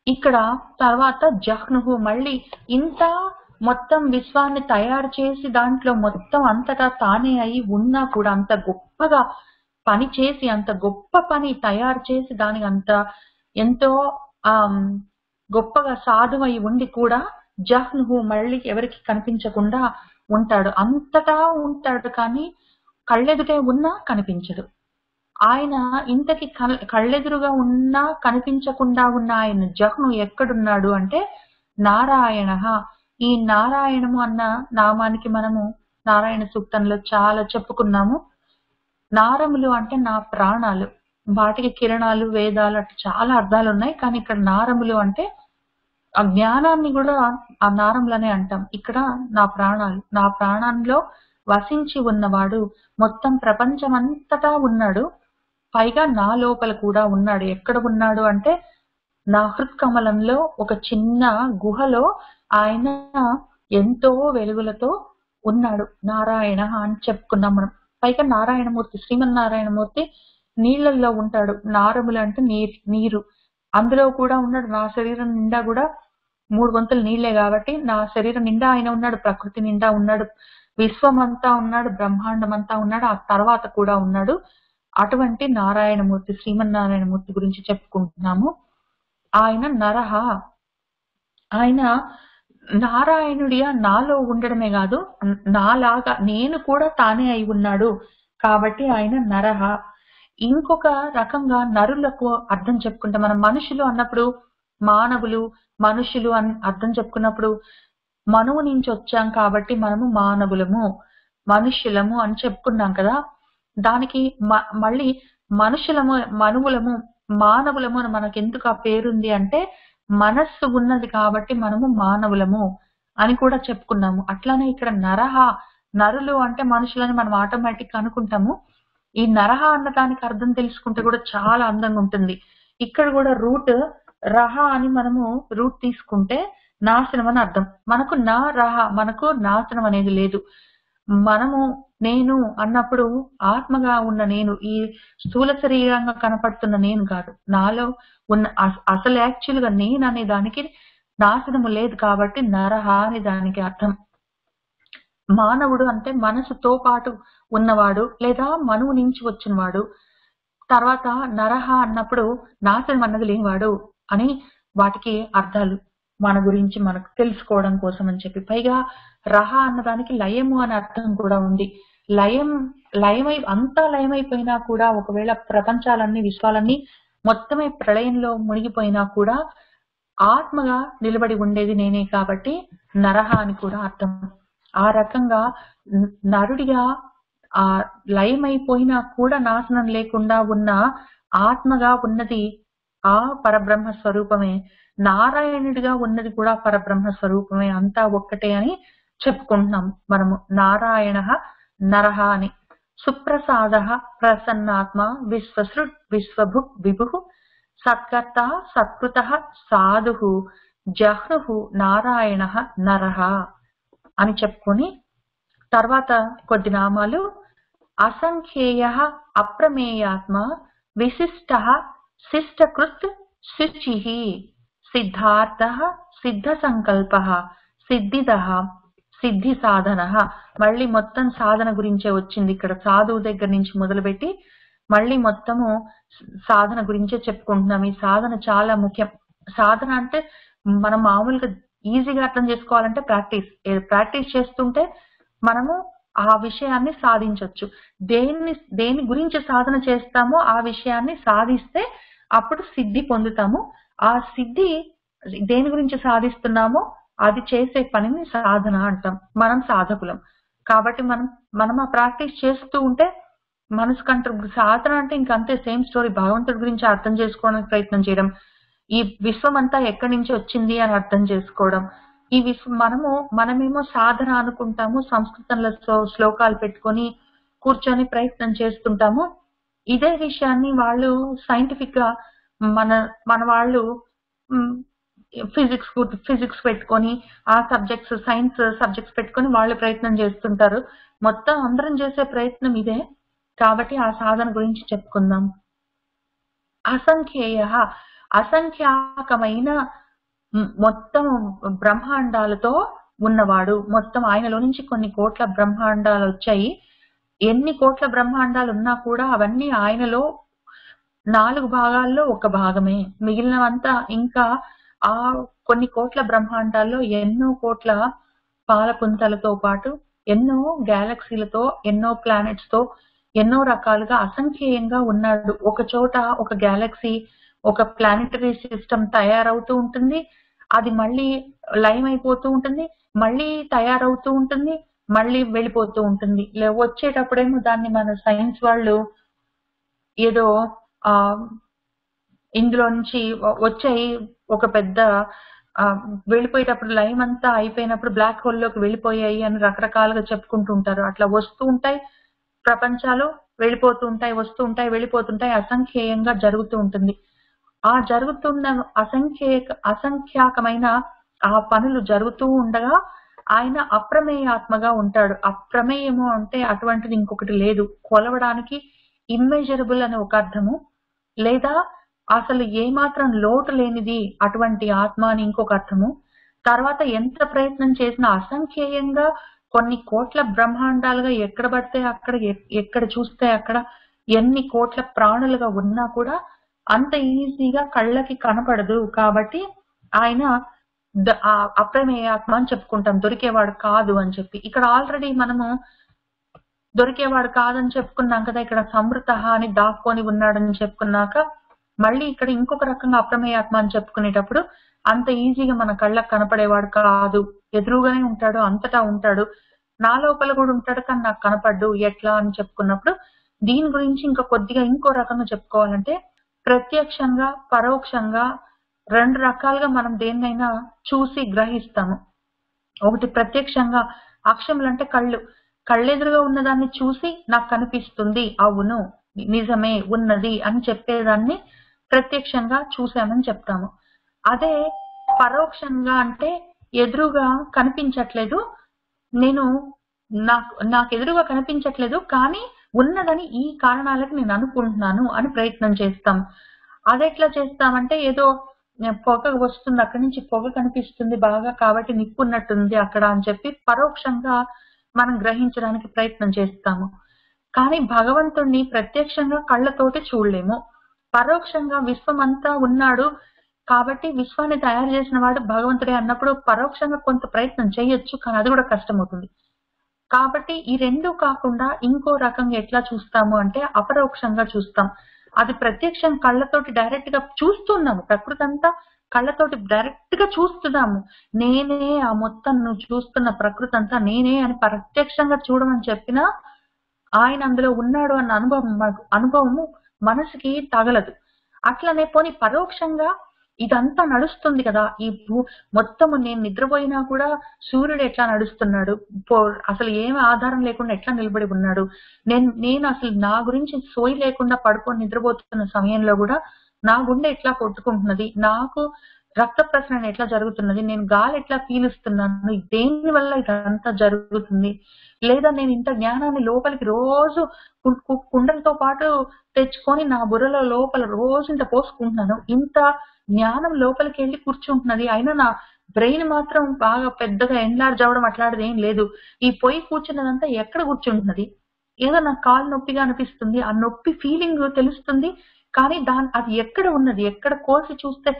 ఇక్కడ తర్వాత జహ్నుహు, మళ్ళీ ఇంత మొత్తం విశ్వాన్ని తయారు చేసి దాంట్లో మొత్తం అంతటా తానే అయి ఉన్నా కూడా, అంత గొప్పగా పని చేసి, అంత గొప్ప పని తయారు చేసి దానికి అంత ఎంతో గొప్పగా సాధువై ఉండి కూడా జహ్నుహు మళ్ళీ ఎవరికి కనిపించకుండా ఉంటాడు. అంతటా ఉంటాడు కానీ కళ్ళెదుటే ఉన్నా కనిపించడు. ఆయన ఇంతకి కళ్ళెదురుగా ఉన్నా కనిపించకుండా ఉన్న ఆయన జహ్ను ఎక్కడున్నాడు అంటే నారాయణ. ఈ నారాయణము అన్న నామానికి మనము నారాయణ సూక్తంలో చాలా చెప్పుకున్నాము. నారములు అంటే నా ప్రాణాలు, వాటికి కిరణాలు, వేదాలు అట్లా చాలా అర్థాలు ఉన్నాయి. కానీ ఇక్కడ నారములు అంటే ఆ జ్ఞానాన్ని కూడా ఆ నారములనే అంటాం. ఇక్కడ నా ప్రాణాలు, నా ప్రాణంలో వసించి ఉన్నవాడు, మొత్తం ప్రపంచం అంతటా ఉన్నాడు, పైగా నా లోపల కూడా ఉన్నాడు. ఎక్కడ ఉన్నాడు అంటే నా హృత్కమలంలో ఒక చిన్న గుహలో ఆయన ఎంతో వెలుగులతో ఉన్నాడు నారాయణ అని చెప్పుకున్నాం మనం. పైగా నారాయణమూర్తి, శ్రీమన్నారాయణమూర్తి నీళ్లలో ఉంటాడు. నారములు అంటే నీరు, అందులో కూడా ఉన్నాడు. నా శరీరం నిండా కూడా 3 వంతులు నీళ్లే కాబట్టి నా శరీరం నిండా ఆయన ఉన్నాడు, ప్రకృతి నిండా ఉన్నాడు, విశ్వమంతా ఉన్నాడు, బ్రహ్మాండం అంతా ఉన్నాడు, ఆ తర్వాత కూడా ఉన్నాడు. అటువంటి నారాయణమూర్తి, శ్రీమన్నారాయణమూర్తి గురించి చెప్పుకుంటున్నాము. ఆయన నరహ, ఆయన నారాయణుడిగా నాలో ఉండడమే కాదు, నాలాగా నేను కూడా తానే అయి ఉన్నాడు కాబట్టి ఆయన నరహ. ఇంకొక రకంగా నరులకు అర్థం చెప్పుకుంటే, మనం మనుషులు అన్నప్పుడు మానవులు, మనుషులు అని అర్థం చెప్పుకున్నప్పుడు మనువు నుంచి వచ్చాం కాబట్టి మనము మానవులము, మనుష్యులము అని చెప్పుకున్నాం కదా. దానికి మళ్ళీ మనుషులము, మనువులము, మానవులము అని మనకు ఎందుకు ఆ పేరుంది అంటే, మనస్సు ఉన్నది కాబట్టి మనము మానవులము అని కూడా చెప్పుకున్నాము. అట్లానే ఇక్కడ నరహ, నరులు అంటే మనుషులని మనం ఆటోమేటిక్ అనుకుంటాము. ఈ నరహ అన్న దానికి అర్థం తెలుసుకుంటే కూడా చాలా అందంగా ఉంటుంది. ఇక్కడ కూడా రూట్ రహ అని మనము రూట్ తీసుకుంటే నాశనం అని అర్థం. మనకు నా రహ, మనకు నాశనం అనేది లేదు. మనము నేను అన్నప్పుడు ఆత్మగా ఉన్న నేను, ఈ స్థూల శరీరంగా కనపడుతున్న నేను కాదు, నాలో ఉన్న అసలు యాక్చువల్ గా నేను అనే దానికి నాశనము లేదు కాబట్టి నరహ అనే దానికి అర్థం. మానవుడు అంటే మనసుతో పాటు ఉన్నవాడు లేదా మనువు నుంచి వచ్చినవాడు. తర్వాత నరహ అన్నప్పుడు నాశనం అన్నది లేనివాడు అని వాటికి అర్థాలు మన గురించి మనకు తెలుసుకోవడం కోసం అని చెప్పి. పైగా రహ అన్నదానికి లయము అనే అర్థం కూడా ఉంది. అంతా లయమైపోయినా కూడా, ఒకవేళ ప్రపంచాలన్నీ, విశ్వాలన్నీ మొత్తమే ప్రళయంలో మునిగిపోయినా కూడా ఆత్మగా నిలబడి ఉండేది నేనే కాబట్టి నరహ అని కూడా అర్థం. ఆ రకంగా నరుడిగా ఆ లయమైపోయినా కూడా నాశనం లేకుండా ఉన్న ఆత్మగా ఉన్నది ఆ పరబ్రహ్మ స్వరూపమే, నారాయణుడిగా ఉన్నది కూడా పరబ్రహ్మ స్వరూపమే, అంతా ఒక్కటే అని చెప్పుకుంటున్నాం మనము. నారాయణ నరహ అని. సుప్రసాద ప్రసన్నాత్మ విశ్వసృట్ విశ్వభుక్ విభు సత్కర్త సత్కృత సాధు జహ్ను నారాయణ నరహ అని చెప్పుకొని తర్వాత కొద్ది నామాలు. అసంఖ్యేయ అప్రమేయాత్మ విశిష్ట శిష్టకృత్ శుచి సిద్ధార్థ సిద్ధ సంకల్ప సిద్ధిద సిద్ధి సాధన. మళ్ళీ మొత్తం సాధన గురించే వచ్చింది ఇక్కడ. సాధువు దగ్గర నుంచి మొదలుపెట్టి మళ్ళీ మొత్తము సాధన గురించే చెప్పుకుంటున్నాం. ఈ సాధన చాలా ముఖ్యం. సాధన అంటే మనం మామూలుగా ఈజీగా అర్థం చేసుకోవాలంటే ప్రాక్టీస్ చేస్తుంటే మనము ఆ విషయాన్ని సాధించవచ్చు. దేని గురించి సాధన చేస్తామో ఆ విషయాన్ని సాధిస్తే అప్పుడు సిద్ధి పొందుతాము. ఆ సిద్ధి దేని గురించి సాధిస్తున్నామో అది చేసే పనిని సాధన అంటాం. మనం సాధకులం కాబట్టి మనం ఆ ప్రాక్టీస్ చేస్తూ ఉంటే మనసు కంట్రోల్. సాధన అంటే ఇంకంతే, సేమ్ స్టోరీ. భగవంతుడి గురించి అర్థం చేసుకోవడానికి ప్రయత్నం చేయడం, ఈ విశ్వం అంతా ఎక్కడి నుంచి వచ్చింది అని అర్థం చేసుకోవడం. ఈ మనమేమో సాధన అనుకుంటాము, సంస్కృతంలో శ్లోకాలు పెట్టుకొని కూర్చొని ప్రయత్నం చేస్తుంటాము. ఇదే విషయాన్ని వాళ్ళు సైంటిఫిక్ గా మన వాళ్ళు ఫిజిక్స్ పెట్టుకొని ఆ సబ్జెక్ట్స్, సైన్స్ సబ్జెక్ట్స్ పెట్టుకొని వాళ్ళు ప్రయత్నం చేస్తుంటారు. మొత్తం అందరం చేసే ప్రయత్నం ఇదే కాబట్టి ఆ సాధన గురించి చెప్పుకుందాం. అసంఖ్యేయ, అసంఖ్యాకమైన మొత్తం బ్రహ్మాండాలతో ఉన్నవాడు. మొత్తం ఆయనలో నుంచి కొన్ని కోట్ల బ్రహ్మాండాలు వచ్చాయి. ఎన్ని కోట్ల బ్రహ్మాండాలు ఉన్నా కూడా అవన్నీ ఆయనలో 4 భాగాల్లో ఒక భాగమే. మిగిలినవంతా ఇంకా ఆ కొన్ని కోట్ల బ్రహ్మాండాల్లో ఎన్నో కోట్ల పాలపుంతలతో పాటు ఎన్నో గ్యాలక్సీలతో, ఎన్నో ప్లానెట్స్ తో, ఎన్నో రకాలుగా అసంఖ్యేయంగా ఉన్నాడు. ఒక చోట ఒక గ్యాలక్సీ, ఒక ప్లానెటరీ సిస్టమ్ తయారవుతూ ఉంటుంది, అది మళ్ళీ లయమైపోతూ ఉంటుంది, మళ్ళీ తయారవుతూ ఉంటుంది, మళ్ళీ వెళ్ళిపోతూ ఉంటుంది. వచ్చేటప్పుడేమో దాన్ని మన సైన్స్ వాళ్ళు ఏదో ఇందులో నుంచి వచ్చాయి, ఒక పెద్ద వెళ్ళిపోయేటప్పుడు లైమ్ అంతా అయిపోయినప్పుడు బ్లాక్ హోల్ లోకి వెళ్ళిపోయాయి అని రకరకాలుగా చెప్పుకుంటూ ఉంటారు. అట్లా వస్తూ ఉంటాయి ప్రపంచాలు, వెళ్ళిపోతూ ఉంటాయి, వస్తూ ఉంటాయి, వెళ్ళిపోతుంటాయి, అసంఖ్యేయంగా జరుగుతూ ఉంటుంది. ఆ జరుగుతున్న అసంఖ్యాకమైన ఆ పనులు జరుగుతూ ఉండగా ఆయన అప్రమేయాత్మగా ఉంటాడు. అప్రమేయము అంటే అటువంటిది ఇంకొకటి లేదు. కొలవడానికి ఇమ్మెజరబుల్ అని ఒక అర్థము, లేదా అసలు ఏమాత్రం లోటు లేనిది అటువంటి ఆత్మ అని ఇంకొక అర్థము. తర్వాత ఎంత ప్రయత్నం చేసినా అసంఖ్యేయంగా కొన్ని కోట్ల బ్రహ్మాండాలుగా ఎక్కడ పడితే అక్కడ, ఎక్కడ చూస్తే అక్కడ ఎన్ని కోట్ల ప్రాణులుగా ఉన్నా కూడా అంత ఈజీగా కళ్ళకి కనపడదు. కాబట్టి ఆయన అప్రమేయాత్మ అని చెప్పుకుంటాం, దొరికేవాడు కాదు అని చెప్పి. ఇక్కడ ఆల్రెడీ మనము దొరికేవాడు కాదని చెప్పుకున్నాం కదా, ఇక్కడ సంవృత అని దాక్కొని ఉన్నాడని చెప్పుకున్నాక మళ్ళీ ఇక్కడ ఇంకొక రకంగా అప్రమేయాత్మ అని చెప్పుకునేటప్పుడు అంత ఈజీగా మన కళ్ళకు కనపడేవాడు కాదు, ఎదురుగానే ఉంటాడు, అంతటా ఉంటాడు, నా లోపల కూడా ఉంటాడు కానీ నాకు కనపడ్డు ఎట్లా అని చెప్పుకున్నప్పుడు దీని గురించి ఇంకా కొద్దిగా ఇంకో రకంగా చెప్పుకోవాలంటే ప్రత్యక్షంగా పరోక్షంగా రెండు రకాలుగా మనం దేన్నైనా చూసి గ్రహిస్తాము. ఒకటి ప్రత్యక్షంగా, అక్షములు అంటే కళ్ళు, కళ్ళెదురుగా ఉన్నదాన్ని చూసి నాకు కనిపిస్తుంది, అవును నిజమే ఉన్నది అని చెప్పేదాన్ని ప్రత్యక్షంగా చూసామని చెప్తాము. అదే పరోక్షంగా అంటే ఎదురుగా కనిపించట్లేదు, నేను నాకు ఎదురుగా కనిపించట్లేదు కానీ ఉన్నదని ఈ కారణాలకు నేను అనుకుంటున్నాను అని ప్రయత్నం చేస్తాం. అదెట్లా చేస్తామంటే ఏదో పొగ వస్తుంది, అక్కడి నుంచి పొగ కనిపిస్తుంది బాగా కాబట్టి నిప్పున్నట్టుంది అక్కడ అని చెప్పి పరోక్షంగా మనం గ్రహించడానికి ప్రయత్నం చేస్తాము. కానీ భగవంతుణ్ణి ప్రత్యక్షంగా కళ్ళతోటి చూడలేము. పరోక్షంగా విశ్వం అంతా ఉన్నాడు కాబట్టి విశ్వాన్ని తయారు చేసిన వాడు భగవంతుడే అన్నప్పుడు పరోక్షంగా కొంత ప్రయత్నం చేయొచ్చు, కానీ అది కూడా కష్టమవుతుంది. కాబట్టి ఈ రెండు కాకుండా ఇంకో రకంగా ఎట్లా చూస్తాము అంటే అపరోక్షంగా చూస్తాం. అది ప్రత్యక్షం కళ్ళతోటి డైరెక్ట్ గా చూస్తున్నాము, ప్రకృతి అంతా కళ్ళతోటి డైరెక్ట్ గా చూస్తున్నాము, నేనే ఆ మొత్తం నువ్వు చూస్తున్న ప్రకృతి అంతా నేనే అని ప్రత్యక్షంగా చూడమని చెప్పినా ఆయన అందులో ఉన్నాడు అన్న అనుభవము మనసుకి తగలదు. అట్లనే పోనీ పరోక్షంగా ఇదంతా నడుస్తుంది కదా, ఈ మొత్తము నేను నిద్రపోయినా కూడా సూర్యుడు ఎట్లా నడుస్తున్నాడు, అసలు ఏమి ఆధారం లేకుండా ఎట్లా నిలబడి ఉన్నాడు, నేను అసలు నా గురించి సోయి లేకుండా పడుకొని నిద్రపోతున్న సమయంలో కూడా నా గుండె ఎట్లా కొట్టుకుంటున్నది, నాకు రక్త ప్రసరణ ఎట్లా జరుగుతున్నది, నేను గాలి ఎట్లా పీలుస్తున్నాను, దేని వల్ల ఇదంతా జరుగుతుంది, లేదా నేను ఇంత జ్ఞానాన్ని లోపలికి రోజు కుండలతో పాటు తెచ్చుకొని నా బుర్రలో లోపల రోజు ఇంత పోసుకుంటున్నాను, ఇంత జ్ఞానం లోపలికి వెళ్ళి కూర్చుంటున్నది, అయినా నా బ్రెయిన్ మాత్రం బాగా పెద్దగా ఎన్లార్జ్ అవ్వడం అట్లాంటిది ఏం లేదు, ఈ పొయ్యి కూర్చున్నదంతా ఎక్కడ కూర్చుంటున్నది, ఏదో నాకు కాలు నొప్పిగా అనిపిస్తుంది, ఆ నొప్పి ఫీలింగ్ తెలుస్తుంది కానీ అది ఎక్కడ ఉన్నది, ఎక్కడ కోసి చూస్తే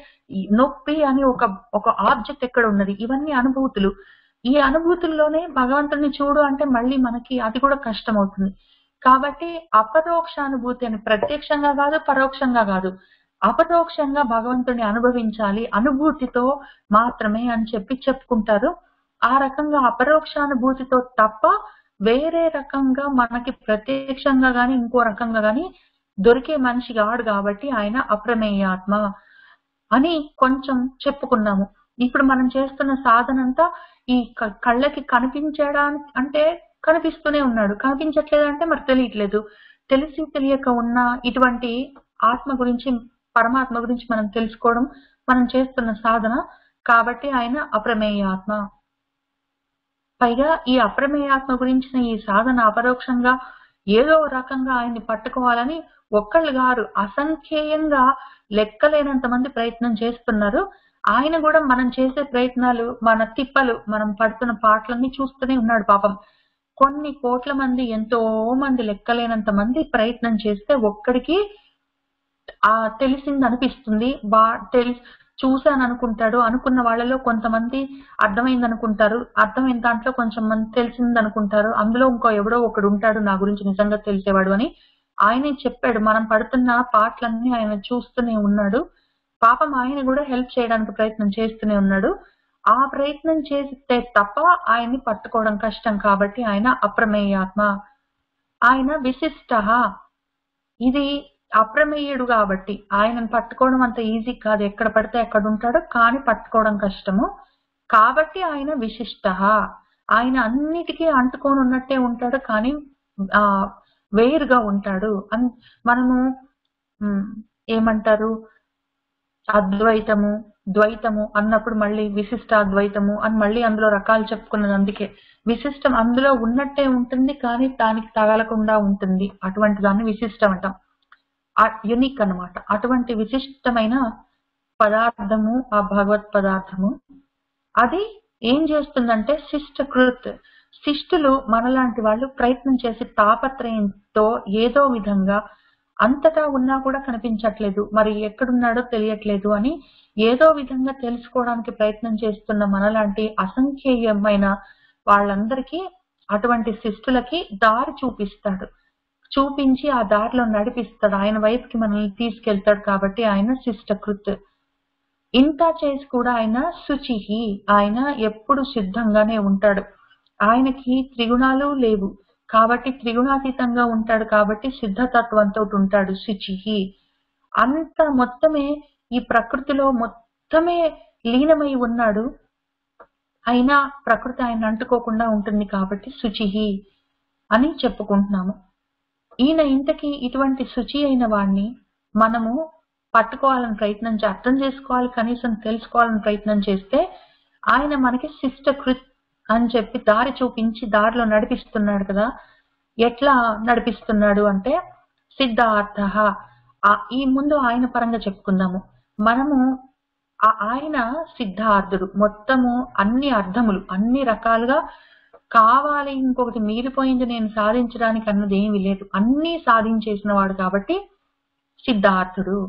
నొప్పి అని ఒక ఆబ్జెక్ట్ ఎక్కడ ఉన్నది, ఇవన్నీ అనుభూతులు. ఈ అనుభూతుల్లోనే భగవంతుడిని చూడు అంటే మళ్ళీ మనకి అది కూడా కష్టం అవుతుంది. కాబట్టి అపరోక్షానుభూతి అని ప్రత్యక్షంగా కాదు పరోక్షంగా కాదు, అపరోక్షంగా భగవంతుడిని అనుభవించాలి అనుభూతితో మాత్రమే అని చెప్పుకుంటారు. ఆ రకంగా అపరోక్షానుభూతితో తప్ప వేరే రకంగా మనకి ప్రత్యక్షంగా గాని ఇంకో రకంగా గాని దొరికే మనిషి కాడు కాబట్టి ఆయన అప్రమేయాత్మ అని కొంచెం చెప్పుకున్నాము. ఇప్పుడు మనం చేస్తున్న సాధనంతా ఈ కళ్ళకి కనిపించడానికి అంటే కనిపిస్తూనే ఉన్నాడు, కనిపించట్లేదంటే మరి తెలియట్లేదు, తెలిసి తెలియక ఉన్న ఇటువంటి ఆత్మ గురించి పరమాత్మ గురించి మనం తెలుసుకోవడం మనం చేస్తున్న సాధన కాబట్టి ఆయన అప్రమేయాత్మ. పైగా ఈ అప్రమేయాత్మ గురించిన ఈ సాధన అపరోక్షంగా ఏదో రకంగా ఆయన్ని పట్టుకోవాలని ఒక్కళ్ళు గారు అసంఖ్యేయంగా లెక్కలేనంత మంది ప్రయత్నం చేస్తున్నారు. ఆయన కూడా మనం చేసే ప్రయత్నాలు, మన తిప్పలు, మనం పడుతున్న పాటలన్నీ చూస్తూనే ఉన్నాడు పాపం. కొన్ని కోట్ల మంది, ఎంతో మంది, లెక్కలేనంత మంది ప్రయత్నం చేస్తే ఒక్కడికి తెలిసింది అనిపిస్తుంది, చూశాను అనుకుంటాడు, అనుకున్న వాళ్ళలో కొంతమంది అర్థమైంది అనుకుంటారు, అర్థమైన దాంట్లో కొంచెం మంది తెలిసింది అనుకుంటారు, అందులో ఇంకో ఎవడో ఒకడు ఉంటాడు నా గురించి నిజంగా తెలిసేవాడు అని ఆయనే చెప్పాడు. మనం పడుతున్న పాటలన్నీ ఆయన చూస్తూనే ఉన్నాడు పాపం, ఆయన కూడా హెల్ప్ చేయడానికి ప్రయత్నం చేస్తూనే ఉన్నాడు. ఆ ప్రయత్నం చేస్తే తప్ప ఆయన్ని పట్టుకోవడం కష్టం కాబట్టి ఆయన అప్రమేయాత్మ. ఆయన విశిష్ట, ఇది అప్రమేయుడు కాబట్టి ఆయనను పట్టుకోవడం అంత ఈజీ కాదు, ఎక్కడ పడితే ఎక్కడ ఉంటాడు కానీ పట్టుకోవడం కష్టము కాబట్టి ఆయన విశిష్ట. ఆయన అన్నిటికీ అంటుకొని ఉన్నట్టే ఉంటాడు కానీ వేరుగా ఉంటాడు. మనము ఏమంటారు, అద్వైతము, ద్వైతము అన్నప్పుడు మళ్ళీ విశిష్టాద్వైతము అని మళ్ళీ అందులో రకాలు చెప్పుకున్నది. అందుకే విశిష్టం అందులో ఉన్నట్టే ఉంటుంది, కానీ దానికి తగలకుండా ఉంటుంది. అటువంటి దాన్ని విశిష్టం అంటాం. యునిక్ అన్నమాట. అటువంటి విశిష్టమైన పదార్థము ఆ భగవత్ పదార్థము. అది ఏం చేస్తుందంటే శిష్టకృత్, శిష్టులు మనలాంటి వాళ్ళు ప్రయత్నం చేసి తాపత్రయంతో ఏదో విధంగా అంతటా ఉన్నా కూడా కనిపించట్లేదు, మరి ఎక్కడున్నాడో తెలియట్లేదు అని ఏదో విధంగా తెలుసుకోవడానికి ప్రయత్నం చేస్తున్న మనలాంటి అసంఖ్యేయమైన వాళ్ళందరికీ, అటువంటి శిష్టులకి దారి చూపిస్తాడు. చూపించి ఆ దారిలో నడిపిస్తాడు, ఆయన వైపుకి మనల్ని తీసుకెళ్తాడు. కాబట్టి ఆయన శిష్టకృత్. ఇంత చేసి కూడా ఆయన శుచిహి, ఆయన ఎప్పుడు సిద్ధంగానే ఉంటాడు. ఆయనకి త్రిగుణాలు లేవు కాబట్టి త్రిగుణాతీతంగా ఉంటాడు, కాబట్టి సిద్ధతత్వంతో ఉంటాడు. శుచిహి అంత మొత్తమే ఈ ప్రకృతిలో మొత్తమే లీనమై ఉన్నాడు. అయినా ప్రకృతి ఆయన అంటుకోకుండా ఉంటుంది కాబట్టి శుచిహి అని చెప్పుకుంటున్నాము. ఈయన ఇంతకీ ఇటువంటి శుచి అయిన వాడిని మనము పట్టుకోవాలని ప్రయత్నం అర్థం చేసుకోవాలి, కనీసం తెలుసుకోవాలని ప్రయత్నం చేస్తే ఆయన మనకి శిష్టకృత్ అని చెప్పి దారి చూపించి దారిలో నడిపిస్తున్నాడు కదా. ఎట్లా నడిపిస్తున్నాడు అంటే సిద్ధార్థ. ఈ ముందు ఆయన పరంగా చెప్పుకుందాము. మనము ఆయన సిద్ధార్థుడు, మొత్తము అన్ని అర్థములు అన్ని రకాలుగా కావాలి, ఇంకొకటి మీరిపోయింది నేను సాధించడానికి అన్నది ఏమీ లేదు, అన్నీ సాధించేసిన వాడు కాబట్టి సిద్ధార్థుడు.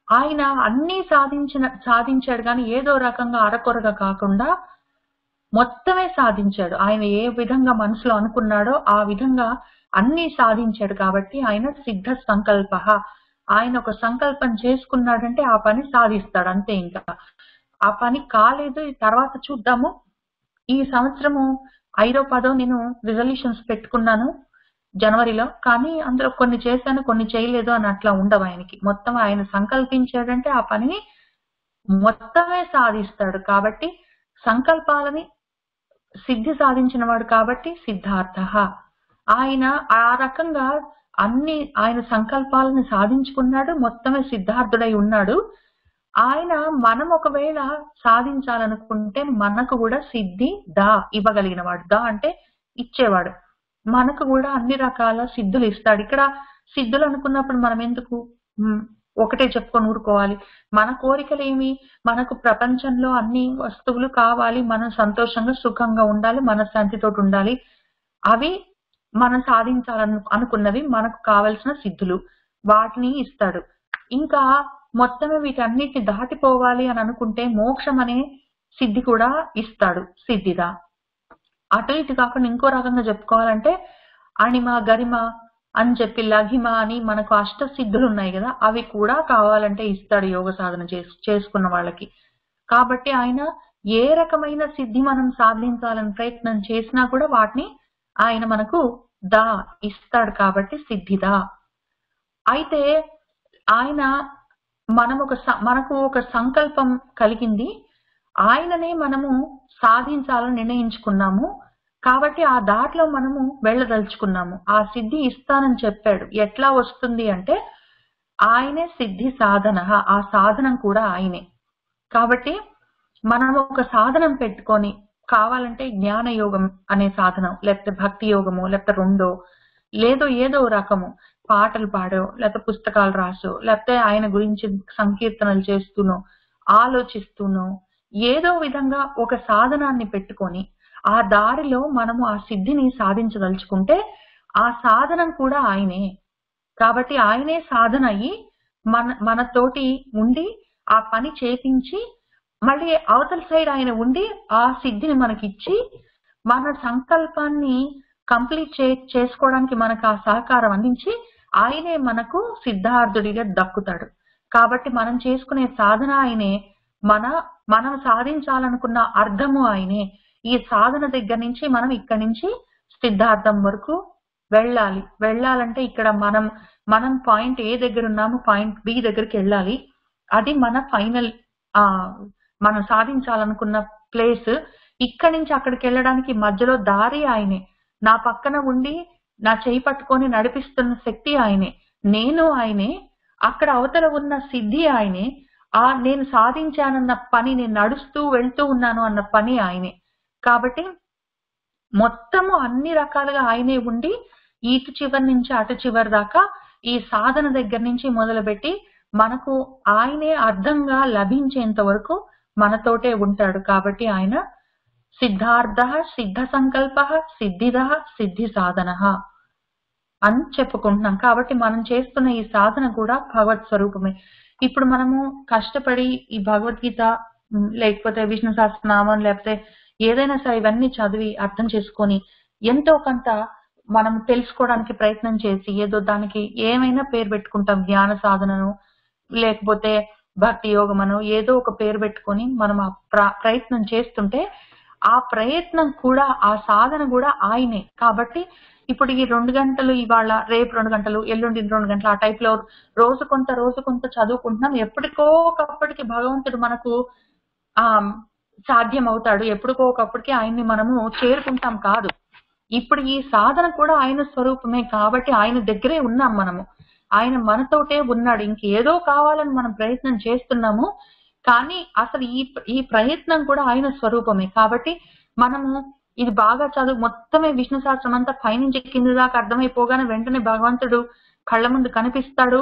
ఆయన అన్నీ సాధించాడు కానీ ఏదో రకంగా అరకొరగా కాకుండా మొత్తమే సాధించాడు. ఆయన ఏ విధంగా మనసులో అనుకున్నాడో ఆ విధంగా అన్నీ సాధించాడు కాబట్టి ఆయన సిద్ధ సంకల్ప. ఆయన ఒక సంకల్పం చేసుకున్నాడంటే ఆ పని సాధిస్తాడు అంతే. ఇంకా ఆ పని కాలేదు, తర్వాత చూద్దాము. ఈ సంవత్సరము 5వ 10వ నేను రిజల్యూషన్స్ పెట్టుకున్నాను జనవరిలో, కానీ అందులో కొన్ని చేశాను కొన్ని చేయలేదు అని అట్లా ఉండవు ఆయనకి. మొత్తం ఆయన సంకల్పించాడంటే ఆ పనిని మొత్తమే సాధిస్తాడు. కాబట్టి సంకల్పాలని సిద్ధి సాధించిన వాడు కాబట్టి సిద్ధార్థ. ఆయన ఆ రకంగా అన్ని ఆయన సంకల్పాలను సాధించుకున్నాడు, మొత్తమే సిద్ధార్థుడై ఉన్నాడు. ఆయన మనం ఒకవేళ సాధించాలనుకుంటే మనకు కూడా సిద్ధి దా ఇవ్వగలిగిన వాడు. దా అంటే ఇచ్చేవాడు. మనకు కూడా అన్ని రకాల సిద్ధులు ఇస్తాడు. ఇక్కడ సిద్ధులు అనుకున్నప్పుడు మనం ఎందుకు ఒకటే చెప్పుకొని ఊరుకోవాలి? మన కోరికలు ఏమి? మనకు ప్రపంచంలో అన్ని వస్తువులు కావాలి, మనం సంతోషంగా సుఖంగా ఉండాలి, మనశ్శాంతితో ఉండాలి. అవి మనం అనుకున్నవి మనకు కావలసిన సిద్ధులు, వాటిని ఇస్తాడు. ఇంకా మొత్తమే వీటన్నిటిని దాటిపోవాలి అని అనుకుంటే మోక్షం అనే సిద్ధి కూడా ఇస్తాడు, సిద్ధిదా. అటు ఇటు కాకుండా ఇంకో రకంగా చెప్పుకోవాలంటే అణిమ గరిమ అని చెప్పి లఘిమ అని మనకు అష్ట సిద్ధులు ఉన్నాయి కదా, అవి కూడా కావాలంటే ఇస్తాడు యోగ సాధన చేసుకున్న వాళ్ళకి. కాబట్టి ఆయన ఏ రకమైన సిద్ధి మనం సాధించాలని ప్రయత్నం చేసినా కూడా వాటిని ఆయన మనకు దా ఇస్తాడు కాబట్టి సిద్ధిదా. అయితే ఆయన మనకు ఒక సంకల్పం కలిగింది, ఆయననే మనము సాధించాలని నిర్ణయించుకున్నాము కాబట్టి ఆ దారిలో మనము వెళ్ళదలుచుకున్నాము. ఆ సిద్ధి ఇస్తానని చెప్పాడు. ఎట్లా వస్తుంది అంటే ఆయనే సిద్ధి సాధన, ఆ సాధనం కూడా ఆయనే. కాబట్టి మనం ఒక సాధనం పెట్టుకొని కావాలంటే జ్ఞాన యోగం అనే సాధనం, లేకపోతే భక్తి యోగము, లేకపోతే రెండో లేదో ఏదో రకము పాటలు పాడో, లేకపోతే పుస్తకాలు రాసో, లేకపోతే ఆయన గురించి సంకీర్తనలు చేస్తూనో ఆలోచిస్తూనో ఏదో విధంగా ఒక సాధనాన్ని పెట్టుకొని ఆ దారిలో మనము ఆ సిద్ధిని సాధించదలుచుకుంటే ఆ సాధనం కూడా ఆయనే. కాబట్టి ఆయనే సాధన అయ్యి మనతోటి ఉండి ఆ పని చేపించి మళ్ళీ అవతల సైడ్ ఆయన ఉండి ఆ సిద్ధిని మనకిచ్చి మన సంకల్పాన్ని కంప్లీట్ చేసుకోవడానికి మనకు ఆ సహకారం అందించి ఆయనే మనకు సిద్ధార్థుడిగా దక్కుతాడు. కాబట్టి మనం చేసుకునే సాధన ఆయనే, మనం సాధించాలనుకున్న అర్థము ఆయనే. ఈ సాధన దగ్గర నుంచి మనం ఇక్కడి నుంచి సిద్ధార్థం వరకు వెళ్ళాలంటే ఇక్కడ మనం పాయింట్ ఏ దగ్గర ఉన్నాము పాయింట్ బి దగ్గరికి వెళ్ళాలి. అది మన ఫైనల్ మనం సాధించాలనుకున్న ప్లేస్. ఇక్కడి నుంచి అక్కడికి వెళ్ళడానికి మధ్యలో దారి ఆయనే. నా పక్కన ఉండి నా చేయి పట్టుకొని నడిపిస్తున్న శక్తి ఆయనే, నేను ఆయనే, అక్కడ అవతల ఉన్న సిద్ధి ఆయనే. నేను సాధించానన్న పని, నేను నడుస్తూ వెళ్తూ ఉన్నాను అన్న పని ఆయనే. కాబట్టి మొత్తము అన్ని రకాలుగా ఆయనే ఉండి ఇటు చివరి నుంచి అటు చివరి దాకా ఈ సాధన దగ్గర నుంచి మొదలుపెట్టి మనకు ఆయనే అర్థంగా లభించేంత వరకు మనతోటే ఉంటాడు. కాబట్టి ఆయన సిద్ధార్థ, సిద్ధ సంకల్ప, సిద్ధిద, సిద్ధి సాధన అని చెప్పుకుంటున్నాం. కాబట్టి మనం చేస్తున్న ఈ సాధన కూడా భగవత్ స్వరూపమే. ఇప్పుడు మనము కష్టపడి ఈ భగవద్గీత లేకపోతే విష్ణు సహస్రనామం లేకపోతే ఏదైనా సరే ఇవన్నీ చదివి అర్థం చేసుకొని ఎంతో కొంత మనం తెలుసుకోవడానికి ప్రయత్నం చేసి ఏదో దానికి ఏమైనా పేరు పెట్టుకుంటాం, జ్ఞాన సాధనను లేకపోతే భక్తి యోగమను ఏదో ఒక పేరు పెట్టుకొని మనం ఆ ప్రయత్నం చేస్తుంటే ఆ ప్రయత్నం కూడా ఆ సాధన కూడా ఆయనే. కాబట్టి ఇప్పుడు ఈ 2 గంటలు ఇవాళ, రేపు 2 గంటలు, ఎల్లుండి 2 గంటలు ఆ టైప్ లో రోజు కొంత చదువుకుంటున్నాం. ఎప్పటికో ఒకప్పటికి భగవంతుడు మనకు సాధ్యం అవుతాడు. ఎప్పటికో ఒకప్పటికి ఆయన్ని మనము చేరుకుంటాం కాదు. ఇప్పుడు ఈ సాధన కూడా ఆయన స్వరూపమే. కాబట్టి ఆయన దగ్గరే ఉన్నాం మనము. ఆయన మనతోటే ఉన్నాడు. ఇంకేదో కావాలని మనం ప్రయత్నం చేస్తున్నాము, కానీ అసలు ఈ ప్రయత్నం కూడా ఆయన స్వరూపమే. కాబట్టి మనము ఇది బాగా చదువు మొత్తమే విష్ణు సహస్రం అంతా పైనుంచి కింద దాకా అర్థమైపోగానే వెంటనే భగవంతుడు కళ్ళ ముందు కనిపిస్తాడు,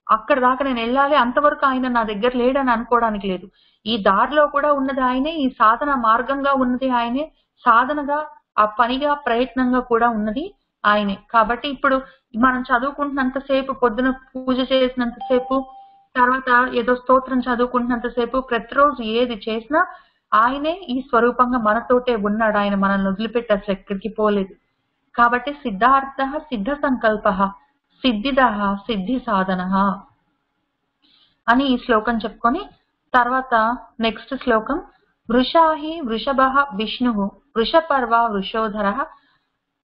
అక్కడ దాకా నేను వెళ్ళాలి, అంతవరకు ఆయన నా దగ్గర లేడని అనుకోవడానికి లేదు. ఈ దారిలో కూడా ఉన్నది ఆయనే, ఈ సాధన మార్గంగా ఉన్నది ఆయనే, సాధనగా ఆ పనిగా ప్రయత్నంగా కూడా ఉన్నది ఆయనే. కాబట్టి ఇప్పుడు మనం చదువుకుంటున్నంతసేపు, పొద్దున పూజ చేసినంతసేపు, తర్వాత ఏదో స్తోత్రం చదువుకుంటున్నంతసేపు, ప్రతిరోజు ఏది చేసినా ఆయనే ఈ స్వరూపంగా మనతోటే ఉన్నాడు. ఆయన మనల్ని వదిలిపెట్టి అసలు ఎక్కడికి పోలేదు. కాబట్టి సిద్ధార్థ, సిద్ధ సంకల్ప, సిద్ధిద, సిద్ధి సాధన అని ఈ శ్లోకం చెప్పుకొని తర్వాత నెక్స్ట్ శ్లోకం వృషాహి వృషభ విష్ణు వృషపర్వ వృషోధర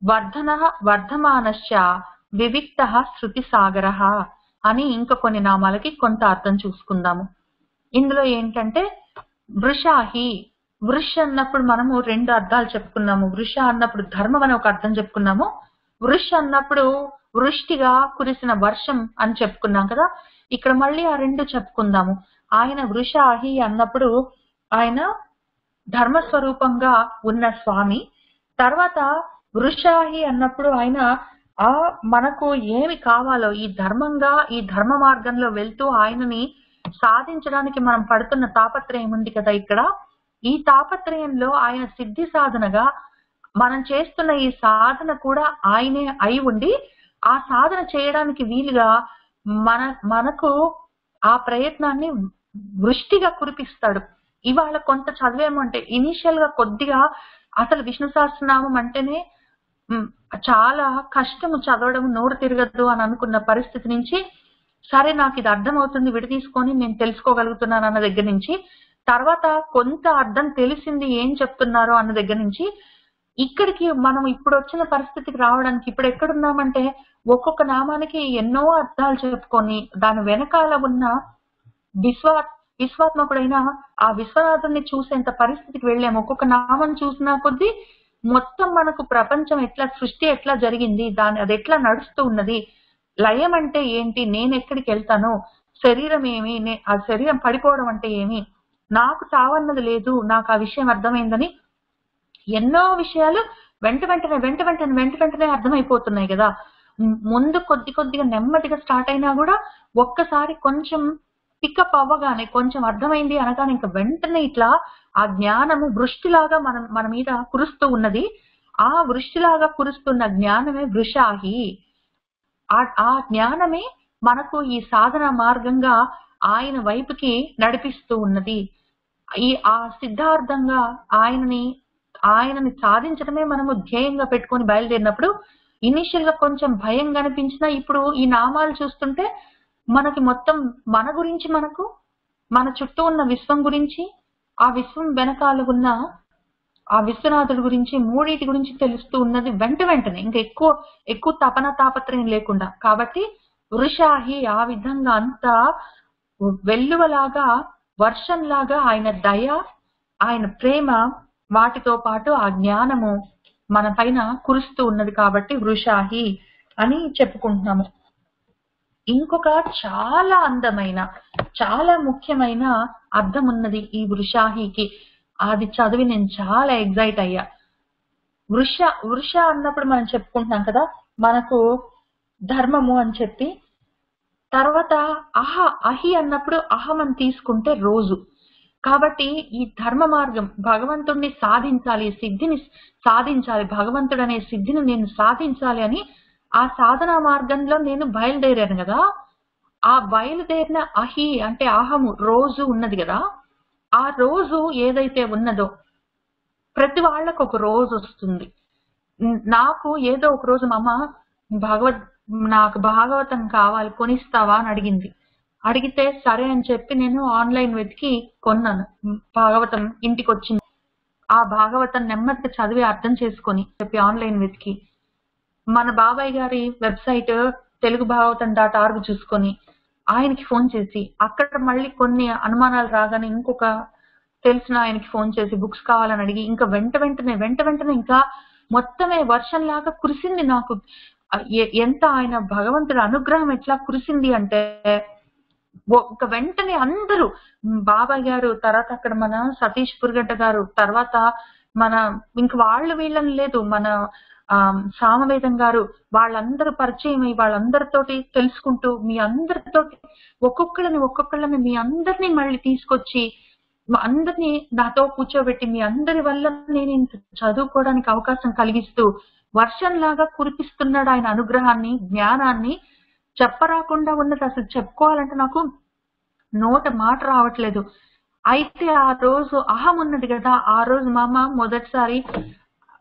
వర్ధన వర్ధమానశ్చ వివిక్త శృతి సాగర అని ఇంకా కొన్ని నామాలకి కొంత అర్థం చూసుకుందాము. ఇందులో ఏంటంటే వృషాహి, వృష్ అన్నప్పుడు మనము 2 అర్థాలు చెప్పుకున్నాము. వృష అన్నప్పుడు ధర్మం అని ఒక అర్థం చెప్పుకున్నాము. వృష్ అన్నప్పుడు వృష్టిగా కురిసిన వర్షం అని చెప్పుకున్నాం కదా. ఇక్కడ మళ్ళీ ఆ 2 చెప్పుకుందాము. ఆయన వృషాహి అన్నప్పుడు ఆయన ధర్మస్వరూపంగా ఉన్న స్వామి. తర్వాత వృషాహి అన్నప్పుడు ఆయన మనకు ఏమి కావాలో ఈ ధర్మంగా ఈ ధర్మ మార్గంలో వెళ్తూ ఆయనని సాధించడానికి మనం పడుతున్న తాపత్రయం ఉంది కదా. ఇక్కడ ఈ తాపత్రయంలో ఆయన సిద్ధి సాధనగా మనం చేస్తున్న ఈ సాధన కూడా ఆయనే అయి ఉండి ఆ సాధన చేయడానికి వీలుగా మనకు ఆ ప్రయత్నాన్ని వృష్టిగా కురిపిస్తాడు. ఇవాళ కొంత చదివేమంటే ఇనిషియల్ గా కొద్దిగా అసలు విష్ణు సహస్రనామం అంటేనే చాలా కష్టము చదవడం, నోరు తిరగద్దు అని అనుకున్న పరిస్థితి నుంచి సరే నాకు ఇది అర్థం అవుతుంది, విడి తీసుకొని నేను తెలుసుకోగలుగుతున్నాను అన్న దగ్గర నుంచి, తర్వాత కొంత అర్థం తెలిసింది ఏం చెప్తున్నారో అన్న దగ్గర నుంచి ఇక్కడికి మనం ఇప్పుడు వచ్చిన పరిస్థితికి రావడానికి ఇప్పుడు ఎక్కడున్నామంటే ఒక్కొక్క నామానికి ఎన్నో అర్థాలు చెప్పుకొని దాని వెనకాల ఉన్న విశ్వాత్మకుడైన ఆ విశ్వనాథుని చూసేంత పరిస్థితికి వెళ్ళాము. ఒక్కొక్క నామం చూసినా కొద్దీ మొత్తం మనకు ప్రపంచం ఎట్లా, సృష్టి ఎట్లా జరిగింది, అది ఎట్లా నడుస్తూ ఉన్నది, లయం అంటే ఏంటి, నేను ఎక్కడికి వెళ్తాను, శరీరం ఏమి, ఆ శరీరం పడిపోవడం అంటే ఏమి, నాకు చావన్నది లేదు, నాకు ఆ విషయం అర్థమైందని ఎన్నో విషయాలు వెంట వెంటనే అర్థమైపోతున్నాయి కదా. ముందు కొద్దిగా నెమ్మదిగా స్టార్ట్ అయినా కూడా ఒక్కసారి కొంచెం పికప్ అవ్వగానే కొంచెం అర్థమైంది అనగానే ఇంకా వెంటనే ఇట్లా ఆ జ్ఞానము వృష్టిలాగా మన మీద కురుస్తూ ఉన్నది. ఆ వృష్టిలాగా కురుస్తున్న జ్ఞానమే వృషాహి. ఆ జ్ఞానమే మనకు ఈ సాధన మార్గంగా ఆయన వైపుకి నడిపిస్తూ ఉన్నది. ఆ సిద్ధార్థంగా ఆయనని సాధించడమే మనము ధ్యేయంగా పెట్టుకొని బయలుదేరినప్పుడు ఇనిషియల్ గా కొంచెం భయం కనిపించినా ఇప్పుడు ఈ నామాలు చూస్తుంటే మనకి మొత్తం మన గురించి, మన చుట్టూ ఉన్న విశ్వం గురించి, ఆ విశ్వం వెనకాల ఉన్న ఆ విశ్వనాథుడి గురించి, మూడింటి గురించి తెలుస్తూ ఉన్నది వెంటనే, ఇంకా ఎక్కువ తాపత్రయం లేకుండా. కాబట్టి వృషాహి ఆ విధంగా అంతా వెల్లువలాగా, వర్షంలాగా ఆయన దయ, ఆయన ప్రేమ, వాటితో పాటు ఆ జ్ఞానము మన పైన కురుస్తూ ఉన్నది. కాబట్టి వృషాహి అని చెప్పుకుంటున్నాము. ఇంకొక చాలా అందమైన చాలా ముఖ్యమైన అర్థం ఉన్నది ఈ వృషాహికి. అది చదివి నేను చాలా ఎగ్జైట్ అయ్యా. వృష అన్నప్పుడు మనం చెప్పుకుంటున్నాం కదా, మనకు ధర్మము అని చెప్పి. తర్వాత అహి అన్నప్పుడు అహం అని తీసుకుంటే రోజు. కాబట్టి ఈ ధర్మ మార్గం, భగవంతుడిని సాధించాలి, సిద్ధిని సాధించాలి, భగవంతుడు అనే సిద్ధిని నేను సాధించాలి అని ఆ సాధనా మార్గంలో నేను బయలుదేరాను కదా. ఆ బయలుదేరిన అహి అంటే అహము రోజు ఉన్నది కదా. ఆ రోజు ఏదైతే ఉన్నదో ప్రతి వాళ్ళకు ఒక రోజు వస్తుంది. నాకు ఏదో ఒక రోజు మా అమ్మ నాకు భాగవతం కావాలి కొనిస్తావా అని అడిగింది. అడిగితే సరే అని చెప్పి నేను ఆన్లైన్ వెతికి కొన్నాను. భాగవతం ఇంటికి వచ్చింది. ఆ భాగవతం నెమ్మదిగా చదివి అర్థం చేసుకొని చెప్పి ఆన్లైన్ వెతికి మన బాబాయ్ గారి వెబ్సైట్ teluguBhagavatam.org చూసుకొని ఆయనకి ఫోన్ చేసి అక్కడ మళ్ళీ కొన్ని అనుమానాలు రాగానే ఇంకొక తెలిసిన ఆయనకి ఫోన్ చేసి బుక్స్ కావాలని అడిగి ఇంకా వెంట వెంటనే ఇంకా మొత్తమే వర్షంలాగా కురిసింది నాకు. ఎంత ఆయన భగవంతుడి అనుగ్రహం ఎట్లా కురిసింది అంటే ఒక వెంటనే అందరూ బాబాయ్ గారు, తర్వాత అక్కడ మన సతీష్ పురిగడ్డ గారు, తర్వాత మన ఇంక వీళ్ళని లేదు మన సామవేదం గారు, వాళ్ళందరూ పరిచయం అయ్యి వాళ్ళందరితోటి తెలుసుకుంటూ మీ అందరితోటి ఒక్కొక్కళ్ళని మీ అందరినీ మళ్ళీ తీసుకొచ్చి అందరినీ నాతో కూర్చోబెట్టి మీ అందరి వల్ల నేను ఇంత చదువుకోవడానికి అవకాశం కలిగిస్తూ వర్షంలాగా కురిపిస్తున్నాడు ఆయన అనుగ్రహాన్ని, జ్ఞానాన్ని. చెప్పరాకుండా ఉన్నది అసలు చెప్పుకోవాలంటే నాకు నోట మాట రావట్లేదు. అయితే ఆ రోజు అహం ఉన్నది కదా, ఆ రోజు మా అమ్మ మొదటిసారి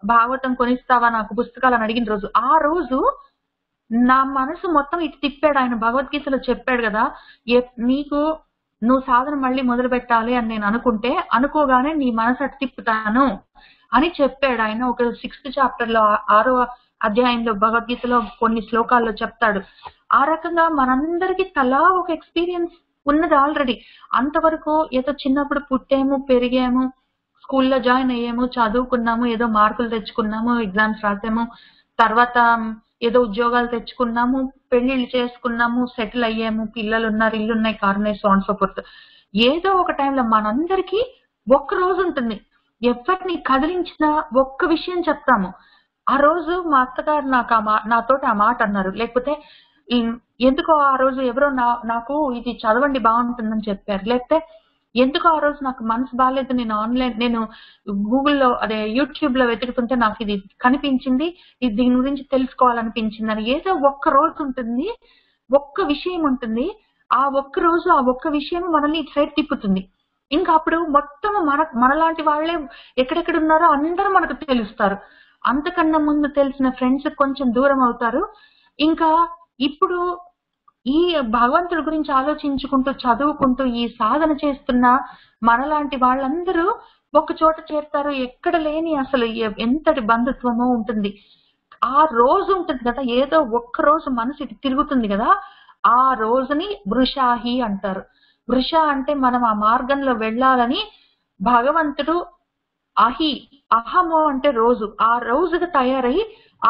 భాగవతం కొనిస్తావా నాకు పుస్తకాలు అని అడిగిన రోజు, ఆ రోజు నా మనసు మొత్తం ఇటు తిప్పాడు. ఆయన భగవద్గీతలో చెప్పాడు కదా, నువ్వు సాధన మళ్ళీ మొదలు పెట్టాలి అని నేను అనుకోగానే నీ మనసు అటు తిప్పుతాను అని చెప్పాడు ఆయన. ఒక 6th chapter లో 6వ అధ్యాయంలో భగవద్గీతలో కొన్ని శ్లోకాల్లో చెప్తాడు. ఆ రకంగా మనందరికీ తలా ఒక ఎక్స్పీరియన్స్ ఉన్నది ఆల్రెడీ. అంతవరకు ఏదో చిన్నప్పుడు పుట్టాము, పెరిగాము, స్కూల్లో జాయిన్ అయ్యాము, చదువుకున్నాము, ఏదో మార్కులు తెచ్చుకున్నాము, ఎగ్జామ్స్ రాసాము, తర్వాత ఏదో ఉద్యోగాలు తెచ్చుకున్నాము, పెళ్లిళ్ళు చేసుకున్నాము, సెటిల్ అయ్యాము, పిల్లలు ఉన్నారు, ఇల్లు ఉన్నాయి, కారు ఉన్నాయి, సో ఆన్ సో ఫోర్త్. ఏదో ఒక టైంలో మనందరికీ ఒక్క రోజు ఉంటుంది, ఎవరిని కదిలించిన ఒక్క విషయం చెప్తాము. ఆ రోజు మా అత్తగారు నాతోటి ఆ మాట అన్నారు. లేకపోతే ఎందుకో ఆ రోజు ఎవరో నాకు ఇది చదవండి బాగుంటుందని చెప్పారు. లేకపోతే ఎందుకో ఆ రోజు నాకు మనసు బాగాలేదు, నేను గూగుల్లో యూట్యూబ్ లో వెతుకుతుంటే నాకు ఇది కనిపించింది, దీని గురించి తెలుసుకోవాలనిపించింది అని ఏదో ఒక్క రోజు ఉంటుంది, ఒక్క విషయం ఉంటుంది. ఆ ఒక్క రోజు ఆ ఒక్క విషయం మనల్ని ఇటు సైడ్ తిప్పుతుంది. ఇంకా అప్పుడు మొత్తం మనలాంటి వాళ్ళే ఎక్కడెక్కడ ఉన్నారో అందరూ మనకు తెలుస్తారు. అంతకన్నా ముందు తెలిసిన ఫ్రెండ్స్ కొంచెం దూరం అవుతారు. ఇంకా ఇప్పుడు ఈ భగవంతుడి గురించి ఆలోచించుకుంటూ చదువుకుంటూ ఈ సాధన చేస్తున్న మనలాంటి వాళ్ళందరూ ఒక చోట చేరుతారు. ఎక్కడ లేని అసలు ఎంతటి బంధుత్వమో ఉంటుంది. ఆ రోజు ఉంటుంది కదా, ఏదో ఒక్క రోజు మనసు ఇటు తిరుగుతుంది కదా, ఆ రోజుని వృషాహి అంటారు. వృష అంటే మనం ఆ మార్గంలో వెళ్ళాలని భగవంతుడు అహము అంటే రోజు, ఆ రోజుగా తయారై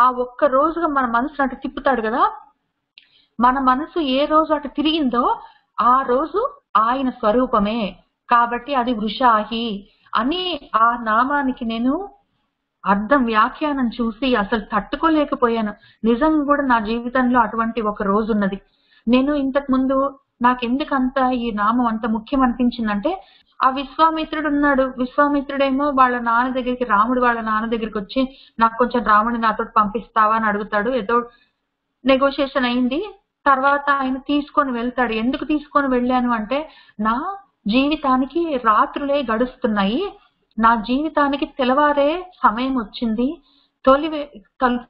ఆ ఒక్క రోజుగా మన మనసును అటు తిప్పుతాడు కదా. మన మనసు ఏ రోజు అటు తిరిగిందో ఆ రోజు ఆయన స్వరూపమే. కాబట్టి అది వృషాహి అని ఆ నామానికి నేను అర్థం వ్యాఖ్యానం చూసి అసలు తట్టుకోలేకపోయాను. నిజంగా కూడా నా జీవితంలో అటువంటి ఒక రోజు ఉన్నది. నేను ఇంతకు ముందు నాకెందుకంత ఈ నామం అంత ముఖ్యం అనిపించిందంటే, ఆ విశ్వామిత్రుడు ఉన్నాడు. విశ్వామిత్రుడేమో వాళ్ళ నాన్న దగ్గరికి, రాముడు వాళ్ళ నాన్న దగ్గరికి వచ్చి నాకు కొంచెం రాముడిని నాతో పంపిస్తావా అని అడుగుతాడు. ఏదో నెగోషియేషన్ అయింది. తర్వాత ఆయన తీసుకొని వెళ్తాడు. ఎందుకు తీసుకొని వెళ్ళాను అంటే, నా జీవితానికి రాత్రులే గడుస్తున్నాయి, నా జీవితానికి తెల్లవారే సమయం వచ్చింది,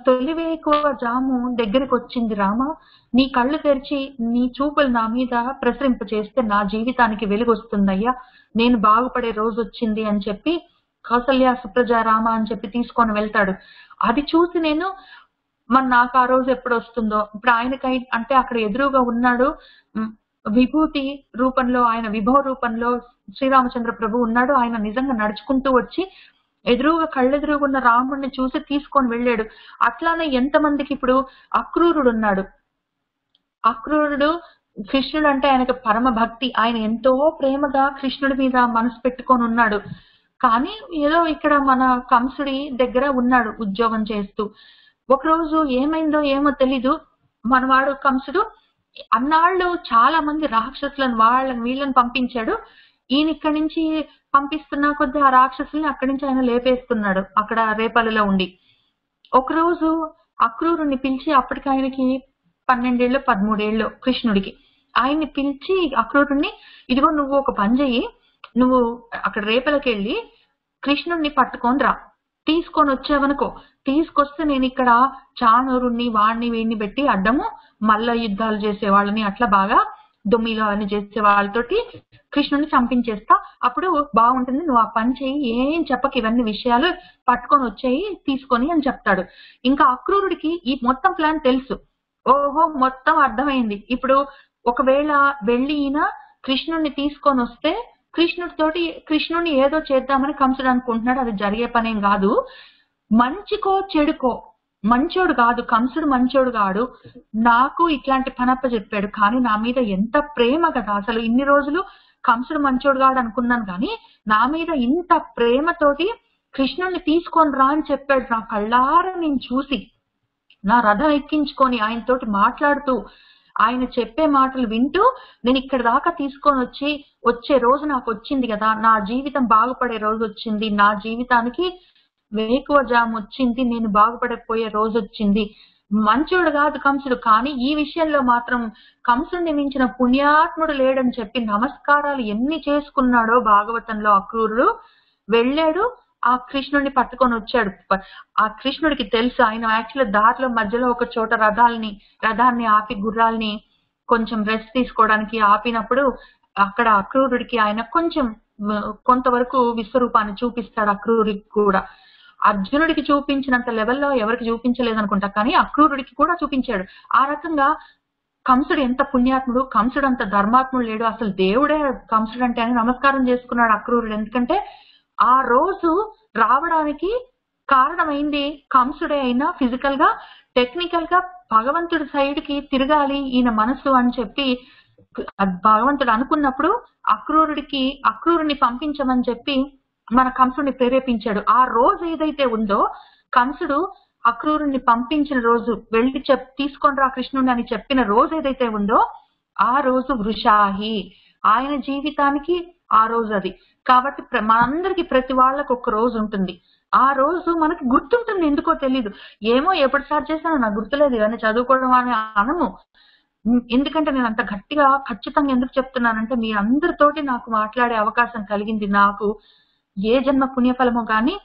తొలివేకువ జాము దగ్గరికి వచ్చింది రామ, నీ కళ్ళు తెరిచి నీ చూపులు నా మీద ప్రసరింప చేస్తే నా జీవితానికి వెలుగు వస్తుందయ్యా, నేను బాగుపడే రోజు వచ్చింది అని చెప్పి కౌసల్య సుప్రజ రామ అని చెప్పి తీసుకొని వెళ్తాడు. అది చూసి నేను మరి నాకు ఆ రోజు ఎప్పుడు వస్తుందో. ఇప్పుడు ఆయనకై అంటే అక్కడ ఎదురుగా ఉన్నాడు, విభూతి రూపంలో, ఆయన విభవ రూపంలో శ్రీరామచంద్ర ప్రభు ఉన్నాడు. ఆయన నిజంగా నడుచుకుంటూ వచ్చి ఎదురుగా కళ్ళెదురుగున్న రాముడిని చూసి తీసుకొని వెళ్ళాడు. అట్లానే ఎంతమందికి ఇప్పుడు అక్రూరుడు ఉన్నాడు. అక్రూరుడు కృష్ణుడు అంటే ఆయనకు పరమ భక్తి, ఆయన ఎంతో ప్రేమగా కృష్ణుడి మీద మనసు పెట్టుకొని ఉన్నాడు. కానీ ఏదో ఇక్కడ మన కంసుడి దగ్గర ఉన్నాడు ఉద్యోగం చేస్తూ. ఒకరోజు ఏమైందో ఏమో తెలీదు, మనవాడు కంసుడు అన్నాళ్ళు చాలా మంది రాక్షసులను వాళ్ళని వీళ్ళని పంపించాడు. ఈయన ఇక్కడి నుంచి పంపిస్తున్నా కొద్దీ ఆ రాక్షసుల్ని అక్కడి నుంచి ఆయన లేపేస్తున్నాడు అక్కడ రేపల్లిలో ఉండి. ఒకరోజు అక్రూరుని పిలిచి, అప్పటికి ఆయనకి 12 ఏళ్ళు 13 ఏళ్ళు కృష్ణుడికి, ఆయన్ని పిలిచి అక్రూరుని, ఇదిగో నువ్వు ఒక పని చెయ్యి, నువ్వు అక్కడ రేపలకి వెళ్ళి కృష్ణుడిని పట్టుకొని రా, తీసుకొని వచ్చావనుకో, తీసుకొస్తే నేను ఇక్కడ చాణూరుణ్ణి వాణ్ణి వీడిని పెట్టి అడ్డము మల్ల యుద్ధాలు చేసే వాళ్ళని అట్లా బాగా దొమ్మిలో అవన్నీ చేసే వాళ్ళతోటి కృష్ణుడిని చంపించేస్తా, అప్పుడు బాగుంటుంది, నువ్వు ఆ పని చెయ్యి, ఏం చెప్పక ఇవన్నీ విషయాలు పట్టుకొని వచ్చేయి తీసుకొని అని చెప్తాడు. ఇంకా అక్రూరుడికి ఈ మొత్తం ప్లాన్ తెలుసు. ఓహో మొత్తం అర్థమైంది. ఇప్పుడు ఒకవేళ వెళ్ళి ఈయన కృష్ణుడిని తీసుకొని వస్తే కృష్ణుడిని ఏదో చేద్దామని కంసుడు అనుకుంటున్నాడు. అది జరిగే పనేం కాదు. మంచికో చెడుకో, మంచోడు కాదు కంసుడు, మంచోడు కాడు, నాకు ఇట్లాంటి పనప్ప చెప్పాడు, కానీ నా మీద ఎంత ప్రేమ కదా, అసలు ఇన్ని రోజులు కంసుడు మంచోడు కాడు అనుకున్నాను, కానీ నా మీద ఇంత ప్రేమతోటి కృష్ణుడిని తీసుకొని రా అని చెప్పాడు. నా కళ్ళారా నేను చూసి నా రథం ఎక్కించుకొని ఆయనతోటి మాట్లాడుతూ ఆయన చెప్పే మాటలు వింటూ నేను ఇక్కడ దాకా తీసుకొని వచ్చే రోజు నాకు వచ్చింది కదా, నా జీవితం బాగుపడే రోజు వచ్చింది, నా జీవితానికి వేకువ జాము వచ్చింది, నేను బాగుపడపోయే రోజు వచ్చింది. మంచోడు కాదు కంసుడు, కానీ ఈ విషయంలో మాత్రం కంసుడిని మించిన పుణ్యాత్ముడు లేడని చెప్పి నమస్కారాలు ఎన్ని చేసుకున్నాడో భాగవతంలో అక్రూరుడు. వెళ్ళాడు, ఆ కృష్ణుడిని పట్టుకొని వచ్చాడు. ఆ కృష్ణుడికి తెలుసు, ఆయన యాక్చువల్లీ దారిలో మధ్యలో ఒక చోట రథాన్ని ఆపి గుర్రాల్ని కొంచెం రెస్ట్ తీసుకోవడానికి ఆపినప్పుడు అక్కడ అక్రూరుడికి ఆయన కొంతవరకు విశ్వరూపాన్ని చూపిస్తాడు. అక్రూరుడికి కూడా అర్జునుడికి చూపించినంత లెవెల్లో ఎవరికి చూపించలేదు అనుకుంటా, కానీ అక్రూరుడికి కూడా చూపించాడు. ఆ రకంగా కంసుడు ఎంత పుణ్యాత్ముడు, కంసుడు అంత ధర్మాత్ముడు లేడు, అసలు దేవుడే కంసుడు అంటే అని నమస్కారం చేసుకున్నాడు అక్రూరుడు. ఎందుకంటే ఆ రోజు రావడానికి కారణమైంది కంసుడే అయినా ఫిజికల్ గా టెక్నికల్ గా భగవంతుడి సైడ్ కి తిరగాలి ఈయన మనసు అని చెప్పి భగవంతుడు అనుకున్నప్పుడు అక్రూరుని పంపించమని చెప్పి మన కంసుడిని ప్రేరేపించాడు. ఆ రోజు ఏదైతే ఉందో కంసుడు అక్రూరుని పంపించిన రోజు, వెళ్ళి తీసుకొని రా కృష్ణుడిని అని చెప్పిన రోజు ఏదైతే ఉందో ఆ రోజు వృషాహి, ఆయన జీవితానికి ఆ రోజు అది. కాబట్టి మనందరికి ప్రతి వాళ్ళకు ఒక రోజు ఉంటుంది. ఆ రోజు మనకి గుర్తుంటుంది, ఎందుకో తెలీదు, ఏమో ఎప్పుడు స్టార్ట్ చేశానో నాకు గుర్తులేదు, కానీ చదువుకోవడం అని అనము. ఎందుకంటే నేను అంత గట్టిగా ఖచ్చితంగా ఎందుకు చెప్తున్నానంటే మీ అందరితోటి నాకు మాట్లాడే అవకాశం కలిగింది. నాకు ఏ జన్మ పుణ్యఫలమో కానీ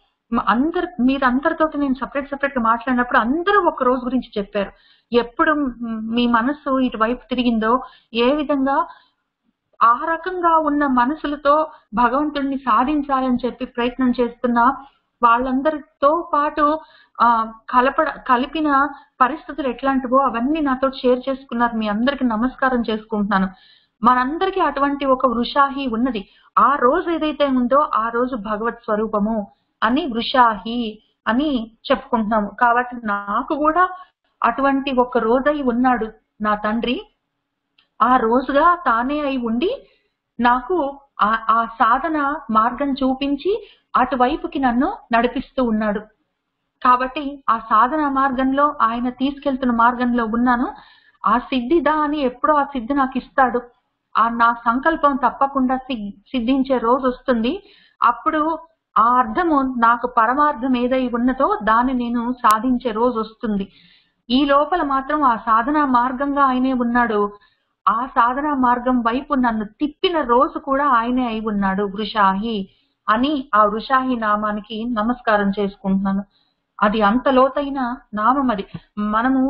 మీరందరితోటి నేను సపరేట్ గా మాట్లాడినప్పుడు అందరూ ఒక రోజు గురించి చెప్పారు. ఎప్పుడు మీ మనసు ఇటువైపు తిరిగిందో, ఏ విధంగా ఆ రకంగా ఉన్న మనసులతో భగవంతుడిని సాధించాలని చెప్పి ప్రయత్నం చేస్తున్న వాళ్ళందరితో పాటు కలిపిన పరిస్థితులు ఎట్లాంటివో అవన్నీ నాతో షేర్ చేసుకున్నారు. మీ అందరికి నమస్కారం చేసుకుంటున్నాను. మనందరికీ అటువంటి ఒక వృషాహి ఉన్నది. ఆ రోజు ఏదైతే ఉందో ఆ రోజు భగవత్ స్వరూపము అని వృషాహి అని చెప్పుకుంటున్నాము. కాబట్టి నాకు కూడా అటువంటి ఒక రోజై ఉన్నాడు నా తండ్రి. ఆ రోజుగా తానే అయి ఉండి నాకు ఆ సాధన మార్గం చూపించి అటువైపుకి నన్ను నడిపిస్తూ ఉన్నాడు. కాబట్టి ఆ సాధన మార్గంలో ఆయన తీసుకెళ్తున్న మార్గంలో ఉన్నాను. ఆ సిద్ధిదా అని ఎప్పుడో ఆ సిద్ధి నాకు ఇస్తాడు. నా సంకల్పం తప్పకుండా సిద్ధించే రోజు వస్తుంది. అప్పుడు ఆ అర్థము నాకు పరమార్థం ఏదై ఉన్నదో దాన్ని నేను సాధించే రోజు వస్తుంది. ఈ లోపల మాత్రం ఆ సాధనా మార్గంగా ఆయనే ఉన్నాడు. ఆ సాధనా మార్గం వైపు నన్ను తిప్పిన రోజు కూడా ఆయనే అయి ఉన్నాడు వృషాహి అని. ఆ వృషాహి నామానికి నమస్కారం చేసుకుంటున్నాను. అది అంత లోతైన నామం. అది మనము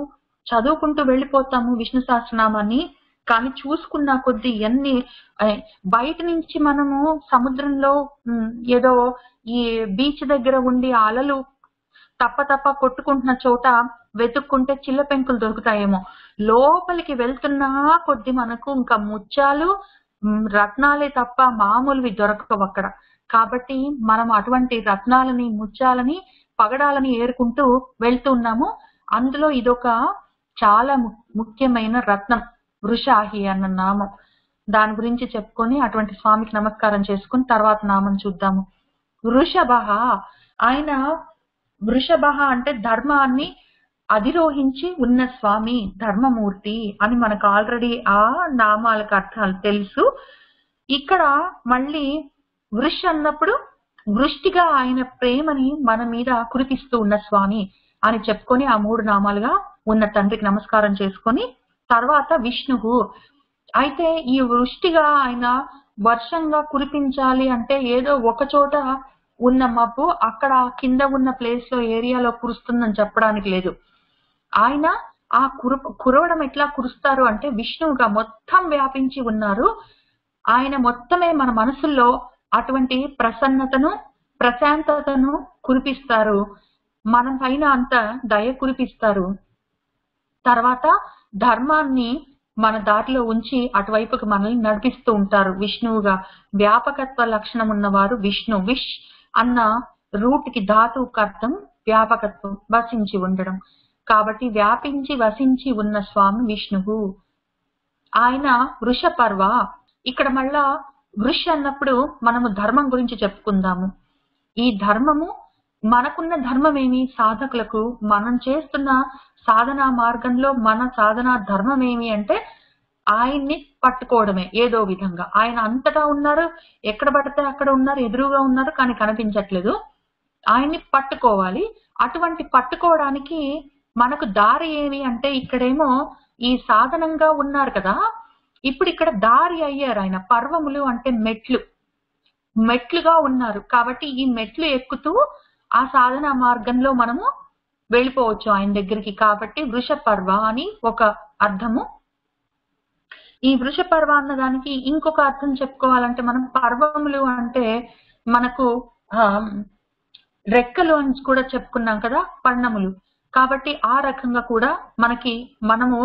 చదువుకుంటూ వెళ్ళిపోతాము విష్ణు సహస్రనామాన్ని, కానీ చూసుకున్న కొద్ది ఎన్ని బయట నుంచి మనము సముద్రంలో ఏదో ఈ బీచ్ దగ్గర ఉండి అలలు తప్ప కొట్టుకుంటున్న చోట వెతుక్కుంటే చిల్ల పెంకులు దొరుకుతాయేమో, లోపలికి వెళ్తున్నా కొద్ది మనకు ఇంకా ముత్యాలు రత్నాలే తప్ప మామూలువి దొరకవు అక్కడ. కాబట్టి మనం అటువంటి రత్నాలని ముత్యాలని పగడాలని ఏరుకుంటూ వెళ్తూ ఉన్నాము. అందులో ఇదొక చాలా ముఖ్యమైన రత్నం. వృషాహి అన్న నామం. దాని గురించి చెప్పుకొని అటువంటి స్వామికి నమస్కారం చేసుకుని తర్వాత నామం చూద్దాము. వృషభ, ఆయన వృషభ అంటే ధర్మాన్ని అధిరోహించి ఉన్న స్వామి, ధర్మమూర్తి అని మనకు ఆల్రెడీ ఆ నామాలకు అర్థాలు తెలుసు. ఇక్కడ మళ్ళీ వృష్ అన్నప్పుడు వృష్టిగా ఆయన ప్రేమని మన మీద కురిపిస్తూ ఉన్న స్వామి అని చెప్పుకొని ఆ 3 నామాలుగా ఉన్న తండ్రికి నమస్కారం చేసుకొని తర్వాత విష్ణువు. అయితే ఈ వృష్టిగా ఆయన వర్షంగా కురిపించాలి అంటే ఏదో ఒక చోట ఉన్న మబ్బు అక్కడ కింద ఉన్న ప్లేస్ లో ఏరియాలో కురుస్తుందని చెప్పడానికి లేదు. ఆయన ఆ కురవడం ఎట్లా కురుస్తారు అంటే విష్ణువుగా మొత్తం వ్యాపించి ఉన్నారు. ఆయన మొత్తమే మన మనసుల్లో అటువంటి ప్రసన్నతను, ప్రశాంతతను కురిపిస్తారు. మన పైన అంత దయ కురిపిస్తారు. తర్వాత ధర్మాన్ని మన దారిలో ఉంచి అటువైపుకి మనల్ని నడిపిస్తూ ఉంటారు. విష్ణువుగా వ్యాపకత్వ లక్షణం ఉన్నవారు విష్ణు. విష్ అన్న రూట్ కి ధాతువుకు అర్థం వ్యాపకత్వం, వసించి ఉండడం. కాబట్టి వ్యాపించి వసించి ఉన్న స్వామి విష్ణువు. ఆయన వృషపర్వ. ఇక్కడ మళ్ళా వృష్ అన్నప్పుడు మనము ధర్మం గురించి చెప్పుకుందాము. ఈ ధర్మము మనకున్న ధర్మం ఏమి? సాధకులకు మనం చేస్తున్న సాధనా మార్గంలో మన సాధనా ధర్మం ఏమి అంటే ఆయన్ని పట్టుకోవడమే. ఏదో విధంగా ఆయన అంతటా ఉన్నారు, ఎక్కడ పడితే అక్కడ ఉన్నారు, ఎదురుగా ఉన్నారు కానీ కనిపించట్లేదు. ఆయన్ని పట్టుకోవాలి. అటువంటి పట్టుకోవడానికి మనకు దారి ఏమి అంటే ఇక్కడేమో ఈ సాధనంగా ఉన్నారు కదా, ఇప్పుడు ఇక్కడ దారి అయ్యారు ఆయన. పర్వములు అంటే మెట్లు, మెట్లుగా ఉన్నారు. కాబట్టి ఈ మెట్లు ఎక్కుతూ ఆ సాధన మార్గంలో మనము వెళ్ళిపోవచ్చు ఆయన దగ్గరికి. కాబట్టి వృషపర్వ అని ఒక అర్థము. ఈ వృషపర్వ అన్న దానికి ఇంకొక అర్థం చెప్పుకోవాలంటే మనం పర్వములు అంటే మనకు రెక్కలు అని కూడా చెప్పుకున్నాం కదా, పర్ణములు. కాబట్టి ఆ రకంగా కూడా మనము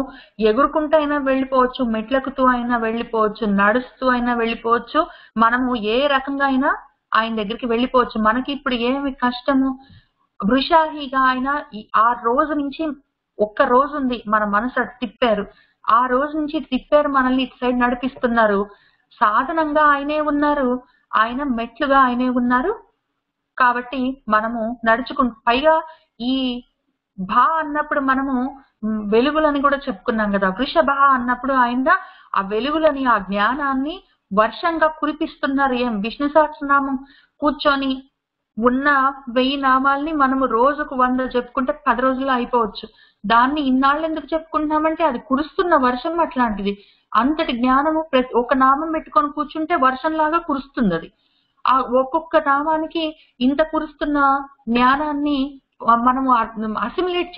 ఎగురుకుంటూ అయినా వెళ్ళిపోవచ్చు, మెట్లెక్కుతూ అయినా వెళ్ళిపోవచ్చు, నడుస్తూ అయినా వెళ్ళిపోవచ్చు. మనము ఏ రకంగా అయినా ఆయన దగ్గరికి వెళ్ళిపోవచ్చు. మనకి ఇప్పుడు ఏమి కష్టము? వృషాహిగా ఆయన ఆ రోజు నుంచి ఒక్క రోజు ఉంది మన మనసు తిప్పారు. ఆ రోజు నుంచి తిప్పారు, మనల్ని ఇటు సైడ్ నడిపిస్తున్నారు. సాధనంగా ఆయనే ఉన్నారు, ఆయన మెట్లుగా ఆయనే ఉన్నారు. కాబట్టి మనము నడుచుకుంటూ, పైగా ఈ భా అన్నప్పుడు మనము వెలుగులని కూడా చెప్పుకున్నాం కదా. వృషభ అన్నప్పుడు ఆయన ఆ వెలుగులని, ఆ జ్ఞానాన్ని వర్షంగా కురిపిస్తున్నారు. ఏం విష్ణు సహస్రనామం కూర్చొని ఉన్న 1000 నామాల్ని మనము రోజుకు 100 చెప్పుకుంటే 10 రోజుల్లో అయిపోవచ్చు. దాన్ని ఇన్నాళ్ళు ఎందుకు చెప్పుకుంటున్నామంటే అది కురుస్తున్న వర్షం అట్లాంటిది. అంతటి జ్ఞానము ఒక నామం పెట్టుకొని కూర్చుంటే వర్షంలాగా కురుస్తుంది అది. ఆ ఒక్కొక్క నామానికి ఇంత కురుస్తున్న జ్ఞానాన్ని మనము అసిమిలేట్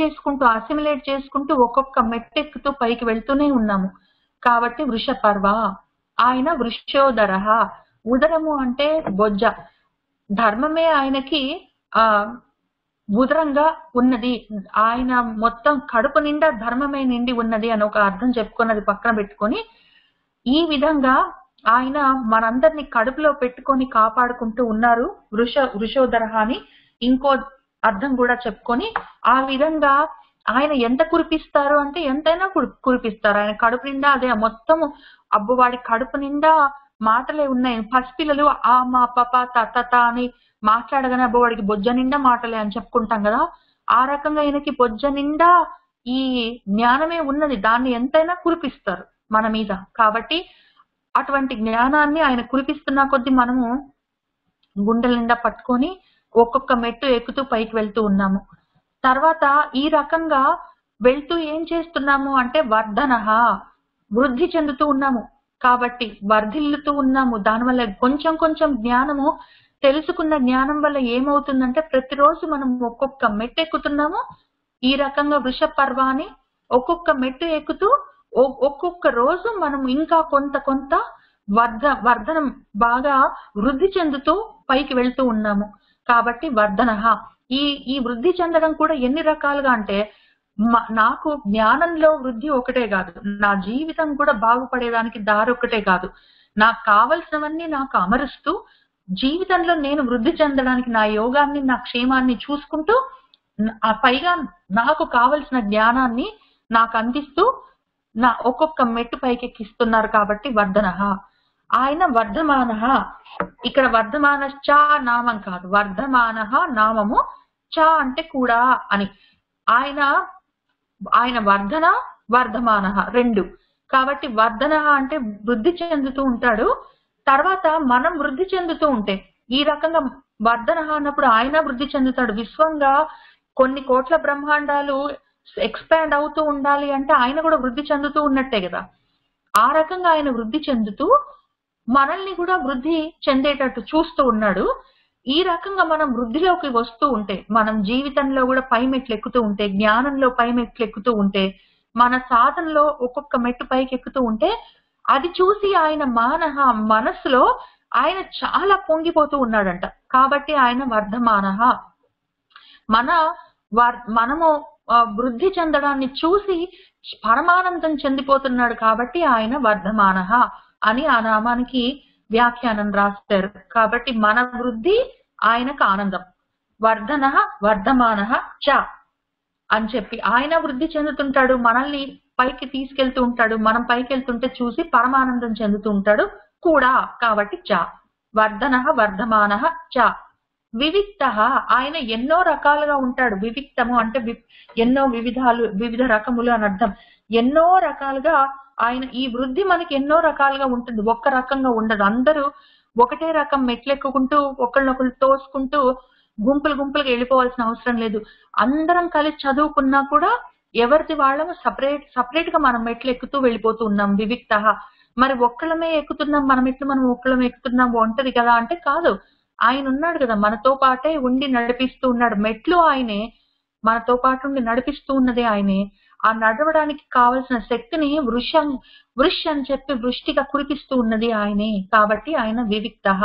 చేసుకుంటూ ఒక్కొక్క మెట్టెక్కుతూ పైకి వెళ్తూనే ఉన్నాము. కాబట్టి వృషపర్వ. ఆయన వృషోదర. ఉదరము అంటే బొజ్జ. ధర్మమే ఆయనకి ఉదరంగా ఉన్నది. ఆయన మొత్తం కడుపు నిండా ధర్మమే నిండి ఉన్నది అని ఒక అర్థం చెప్పుకున్నది పక్కన పెట్టుకొని, ఈ విధంగా ఆయన మనందరినీ కడుపులో పెట్టుకొని కాపాడుకుంటూ ఉన్నారు. వృషోదర అని ఇంకో అర్థం కూడా చెప్పుకొని, ఆ విధంగా ఆయన ఎంత కురిపిస్తారు అంటే ఎంతైనా కురిపిస్తారు. ఆయన కడుపు నిండా అదే మొత్తము. వాడి కడుపు నిండా మాటలే ఉన్నాయి. పసిపిల్లలు ఆ మా పాప తత అని మాట్లాడగానే వాడికి బొజ్జ నిండా మాటలే అని చెప్పుకుంటాం కదా. ఆ రకంగా ఆయనకి బొజ్జ నిండా ఈ జ్ఞానమే ఉన్నది. దాన్ని ఎంతైనా కురిపిస్తారు మన మీద. కాబట్టి అటువంటి జ్ఞానాన్ని ఆయన కురిపిస్తున్న కొద్దీ మనము గుండెల నిండా పట్టుకొని ఒక్కొక్క మెట్టు ఎక్కుతూ పైకి వెళ్తూ ఉన్నాము. తర్వాత ఈ రకంగా వెళ్తూ ఏం చేస్తున్నాము అంటే వర్ధనః, వృద్ధి చెందుతూ ఉన్నాము. కాబట్టి వర్ధిల్లుతూ ఉన్నాము. దానివల్ల కొంచెం కొంచెం జ్ఞానము, తెలుసుకున్న జ్ఞానం వల్ల ఏమవుతుందంటే ప్రతిరోజు మనం ఒక్కొక్క మెట్టు ఎక్కుతున్నాము. ఈ రకంగా వృషపర్వాన్ని ఒక్కొక్క మెట్టు ఎక్కుతూ ఒక్కొక్క రోజు మనం ఇంకా కొంత వర్ధనం బాగా వృద్ధి చెందుతూ పైకి వెళ్తూ ఉన్నాము. కాబట్టి వర్ధనః. ఈ వృద్ధి చెందడం కూడా ఎన్ని రకాలుగా అంటే నాకు జ్ఞానంలో వృద్ధి ఒకటే కాదు, నా జీవితం కూడా బాగుపడేదానికి దారి ఒకటే కాదు. నాకు కావలసినవన్నీ నాకు అమరుస్తూ జీవితంలో నేను వృద్ధి చెందడానికి నా యోగాన్ని, నా క్షేమాన్ని చూసుకుంటూ పైగా నాకు కావలసిన జ్ఞానాన్ని నాకు అందిస్తూ ఒక్కొక్క మెట్టు పైకెక్కిస్తున్నారు కాబట్టి వర్ధనః. ఆయన వర్ధమానః. ఇక్కడ వర్ధమానశ్చ నామం కాదు, వర్ధమానః నామము, చ అంటే కూడా అని. ఆయన వర్ధన వర్ధమానః రెండు. కాబట్టి వర్ధనః అంటే వృద్ధి చెందుతూ ఉంటాడు, తర్వాత మనం వృద్ధి చెందుతూ ఉంటే ఈ రకంగా వర్ధనః అన్నప్పుడు ఆయన వృద్ధి చెందుతాడు. విశ్వంగా కొన్ని కోట్ల బ్రహ్మాండాలు ఎక్స్పాండ్ అవుతూ ఉండాలి అంటే ఆయన కూడా వృద్ధి చెందుతూ ఉన్నట్టే కదా. ఆ రకంగా ఆయన వృద్ధి చెందుతూ మనల్ని కూడా వృద్ధి చెందేటట్టు చూస్తూ ఉన్నాడు. ఈ రకంగా మనం వృద్ధిలోకి వస్తూ ఉంటే, మనం జీవితంలో కూడా పై మెట్లు ఎక్కుతూ ఉంటే, జ్ఞానంలో పై మెట్లు ఎక్కుతూ ఉంటే, మన సాధనలో ఒక్కొక్క మెట్టు పైకి ఎక్కుతూ ఉంటే, అది చూసి ఆయన మనస్సులో ఆయన చాలా పొంగిపోతూ ఉన్నాడంట. కాబట్టి ఆయన వర్ధమానః. మనము వృద్ధి చెందడాన్ని చూసి పరమానందం చెందిపోతున్నాడు కాబట్టి ఆయన వర్ధమానః అని ఆ నామానికి వ్యాఖ్యానం రాస్తారు. కాబట్టి మన వృద్ధి ఆయనకు ఆనందం. వర్ధనః వర్ధమానః చ అని చెప్పి ఆయన వృద్ధి చెందుతుంటాడు, మనల్ని పైకి తీసుకెళ్తూ ఉంటాడు, మనం పైకి వెళ్తుంటే చూసి పరమానందం చెందుతూ ఉంటాడు కూడా. కాబట్టి చ వర్ధనః వర్ధమానః చ. వివిక్తః ఆయన ఎన్నో రకాలుగా ఉంటాడు. వివిక్తము అంటే ఎన్నో వివిధ రకములు అని అర్థం. ఎన్నో రకాలుగా ఆయన ఈ వృద్ధి మనకి ఎన్నో రకాలుగా ఉంటుంది, ఒక్క రకంగా ఉండదు. అందరూ ఒకటే రకం మెట్లెక్కుకుంటూ ఒకళ్ళనొకళ్ళు తోసుకుంటూ గుంపులుగా వెళ్ళిపోవాల్సిన అవసరం లేదు. అందరం కలిసి చదువుకున్నా కూడా ఎవరిది వాళ్ళము సపరేట్ గా మనం మెట్లు ఎక్కుతూ వెళ్ళిపోతూ ఉన్నాం. వివిక్తః. మరి ఒక్కళ్ళమే ఎక్కుతున్నాం, మన మెట్లు మనం ఒక్కళ్ళమే ఎక్కుతున్నాం ఒంటరి కదా అంటే కాదు. ఆయన ఉన్నాడు కదా, మనతో పాటే ఉండి నడిపిస్తూ ఉన్నాడు. మెట్లు ఆయనే, మనతో పాటు ఉండి నడిపిస్తూ ఉన్నదే ఆయనే. ఆ నడవడానికి కావలసిన శక్తిని వృష్ అని చెప్పి వృష్టిగా కురిపిస్తూ ఉన్నది ఆయనే. కాబట్టి ఆయన వివిక్తః.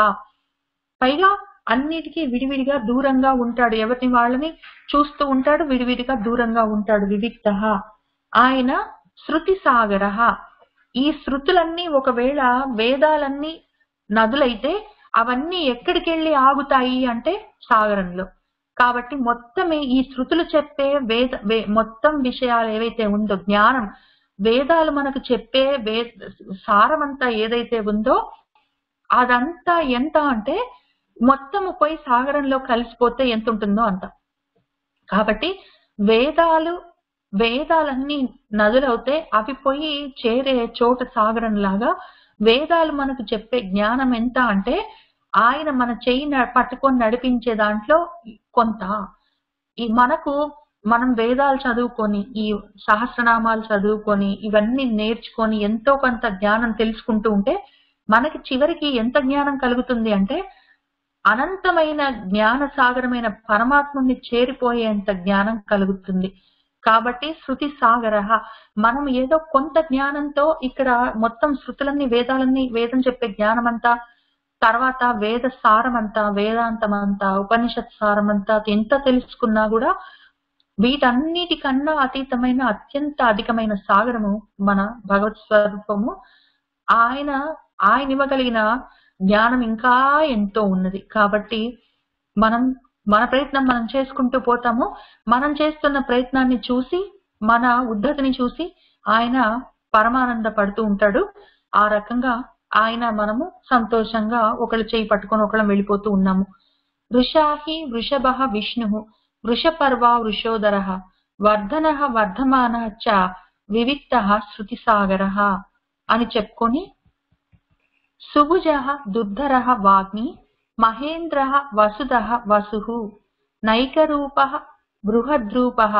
పైగా అన్నిటికీ విడివిడిగా దూరంగా ఉంటాడు, ఎవరిని వాళ్ళని చూస్తూ ఉంటాడు, విడివిడిగా దూరంగా ఉంటాడు. వివిక్తః. ఆయన శృతి సాగరః. ఈ శృతులన్నీ ఒకవేళ వేదాలన్నీ నదులైతే అవన్నీ ఎక్కడికి వెళ్ళి ఆగుతాయి అంటే సాగరంలో. కాబట్టి మొత్తం ఈ శృతులు చెప్పే మొత్తం విషయాలు ఏవైతే ఉందో, జ్ఞానం, వేదాలు మనకు చెప్పే సారమంతా ఏదైతే ఉందో అదంతా ఎంత అంటే మొత్తము పోయి సాగరంలో కలిసిపోతే ఎంత ఉంటుందో అంత. కాబట్టి వేదాలన్నీ నదులవుతే అవి పోయి చేరే చోట సాగరం లాగా వేదాలు మనకు చెప్పే జ్ఞానం ఎంత అంటే ఆయన మన చెయ్యి పట్టుకొని నడిపించే దాంట్లో కొంత. మనం వేదాలు చదువుకొని, ఈ సహస్రనామాలు చదువుకొని, ఇవన్నీ నేర్చుకొని ఎంతో కొంత జ్ఞానం తెలుసుకుంటూ ఉంటే మనకి చివరికి ఎంత జ్ఞానం కలుగుతుంది అంటే అనంతమైన జ్ఞాన సాగరమైన పరమాత్మని చేరిపోయేంత జ్ఞానం కలుగుతుంది. కాబట్టి శృతి సాగరః. మనం ఏదో కొంత జ్ఞానంతో ఇక్కడ మొత్తం శృతులన్నీ వేదాలన్నీ, వేదం చెప్పే జ్ఞానం అంతా, తర్వాత వేద సారమంతా, వేదాంతం అంతా, ఉపనిషత్ సారమంతా ఎంత తెలుసుకున్నా కూడా వీటన్నిటికన్నా అతీతమైన అత్యంత అధికమైన సాగరము మన భగవత్ స్వరూపము. ఆయన ఇవ్వగలిగిన జ్ఞానం ఇంకా ఎంతో ఉన్నది. కాబట్టి మన ప్రయత్నం మనం చేసుకుంటూ పోతాము. మనం చేస్తున్న ప్రయత్నాన్ని చూసి, మన ఉద్ధతిని చూసి ఆయన పరమానంద పడుతూ ఉంటాడు. ఆ రకంగా మనము సంతోషంగా ఒకళ్ళు చేయి పట్టుకొని ఒకళ్ళం వెళ్ళిపోతూ ఉన్నాము. వృషాహి వృషభః విష్ణుః వృషపర్వా వృషోదరః వర్ధనః వర్ధమానః చ వివిక్తః శృతిసాగరః అని చెప్పుకొని, సుభుజః దుర్ధరః వాగ్మి మహేంద్రః వసుదః వసుః నైకరూపః బృహద్రూపః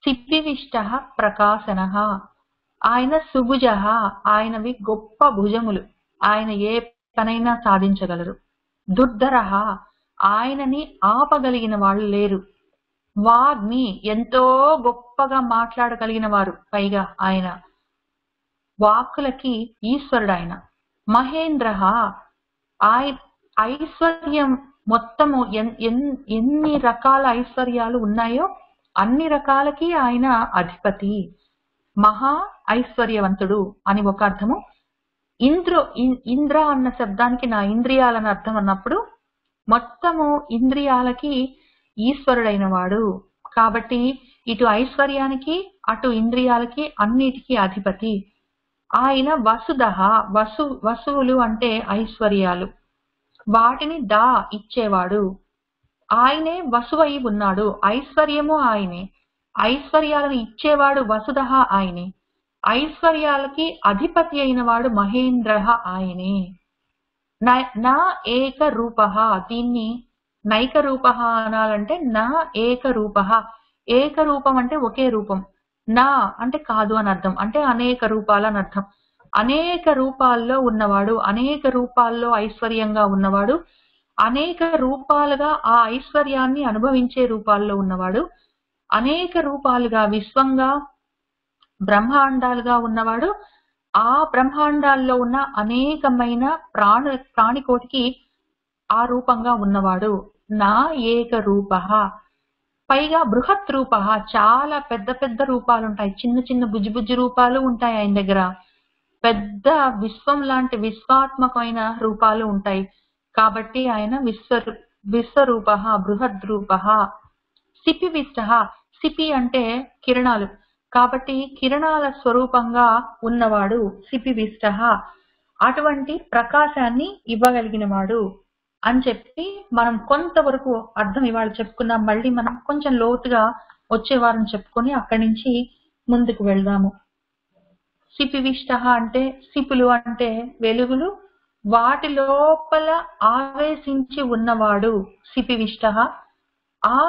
సిద్ధివిష్టః ప్రకాశనః. ఆయన సుభుజః. ఆయనవి గొప్ప భుజములు, ఆయన ఏ పనైనా సాధించగలరు. దుర్ధరః. ఆయనని ఆపగలిగిన వాళ్ళు లేరు. వాగ్మి. ఎంతో గొప్పగా మాట్లాడగలిగిన వారు. పైగా ఆయన వాక్కులకి ఈశ్వరుడు ఆయన. మహేంద్రః. ఐశ్వర్యం మొత్తము ఎన్ని రకాల ఐశ్వర్యాలు ఉన్నాయో అన్ని రకాలకి ఆయన అధిపతి. మహా ఐశ్వర్యవంతుడు అని ఒక అర్థము. ఇంద్ర అన్న శబ్దానికి నా ఇంద్రియాలని అర్థం అన్నప్పుడు మొత్తము ఇంద్రియాలకి ఈశ్వరుడైన వాడు. కాబట్టి ఇటు ఐశ్వర్యానికి అటు ఇంద్రియాలకి అన్నిటికీ అధిపతి. ఆయన వసుదః, వసువులు అంటే ఐశ్వర్యాలు, వాటిని ఇచ్చేవాడు. ఆయనే వసువై ఉన్నాడు. ఐశ్వర్యము ఆయనే, ఐశ్వర్యాలను ఇచ్చేవాడు వసుదః ఆయనే, ఐశ్వర్యాలకి అధిపతి అయిన వాడు మహేంద్రః ఆయనే. నా ఏక రూపః, దీన్ని నైక రూపః అనాలంటే నా ఏక రూపః. ఏక రూపం అంటే ఒకే రూపం, నా అంటే కాదు అని అర్థం, అంటే అనేక రూపాలు అని అర్థం. అనేక రూపాల్లో ఉన్నవాడు, అనేక రూపాల్లో ఐశ్వర్యంగా ఉన్నవాడు, అనేక రూపాలుగా ఆ ఐశ్వర్యాన్ని అనుభవించే రూపాల్లో ఉన్నవాడు, అనేక రూపాలుగా విశ్వంగా బ్రహ్మాండాలుగా ఉన్నవాడు, ఆ బ్రహ్మాండాల్లో ఉన్న అనేకమైన ప్రాణికోటికి ఆ రూపంగా ఉన్నవాడు. నా ఏక రూపః. పైగా బృహత్ రూపః, చాలా పెద్ద పెద్ద రూపాలు ఉంటాయి, చిన్న చిన్న బుజ్జి రూపాలు ఉంటాయి ఆయన దగ్గర, పెద్ద విశ్వం లాంటి విశ్వాత్మకమైన రూపాలు ఉంటాయి. కాబట్టి ఆయన విశ్వరూపః, బృహద్ రూపః. సిపివిష్టః, సిపి అంటే కిరణాలు, కాబట్టి కిరణాల స్వరూపంగా ఉన్నవాడు సిపివిష్టః. అటువంటి ప్రకాశాన్ని ఇవ్వగలిగిన వాడు అని చెప్పి మనం కొంతవరకు అర్థం ఇవాళ చెప్పుకున్నాం. మళ్ళీ మనం కొంచెం లోతుగా వచ్చే వారం చెప్పుకొని అక్కడి నుంచి ముందుకు వెళ్దాము. సిపివిష్టః అంటే, సిపులు అంటే వెలుగులు, వాటి లోపల ఆవేశించి ఉన్నవాడు సిపివిష్టః. ఆ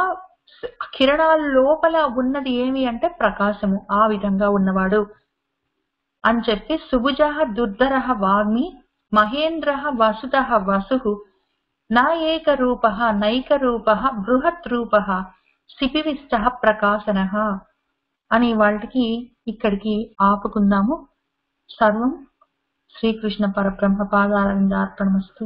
కిరణాల లోపల ఉన్నది ఏమి అంటే ప్రకాశము, ఆ విధంగా ఉన్నవాడు అని చెప్పి సుభుజః దుర్ధరః వాగ్మి మహేంద్రః వసుదః వసుః నా ఏక రూపః నైక రూపః బృహత్ రూపః సిపివిష్టః ప్రకాశనః అని వాళ్ళకి ఇక్కడికి ఆపుకుందాము. సర్వం శ్రీకృష్ణ పరబ్రహ్మ పాదారవిందార్పణమస్తు.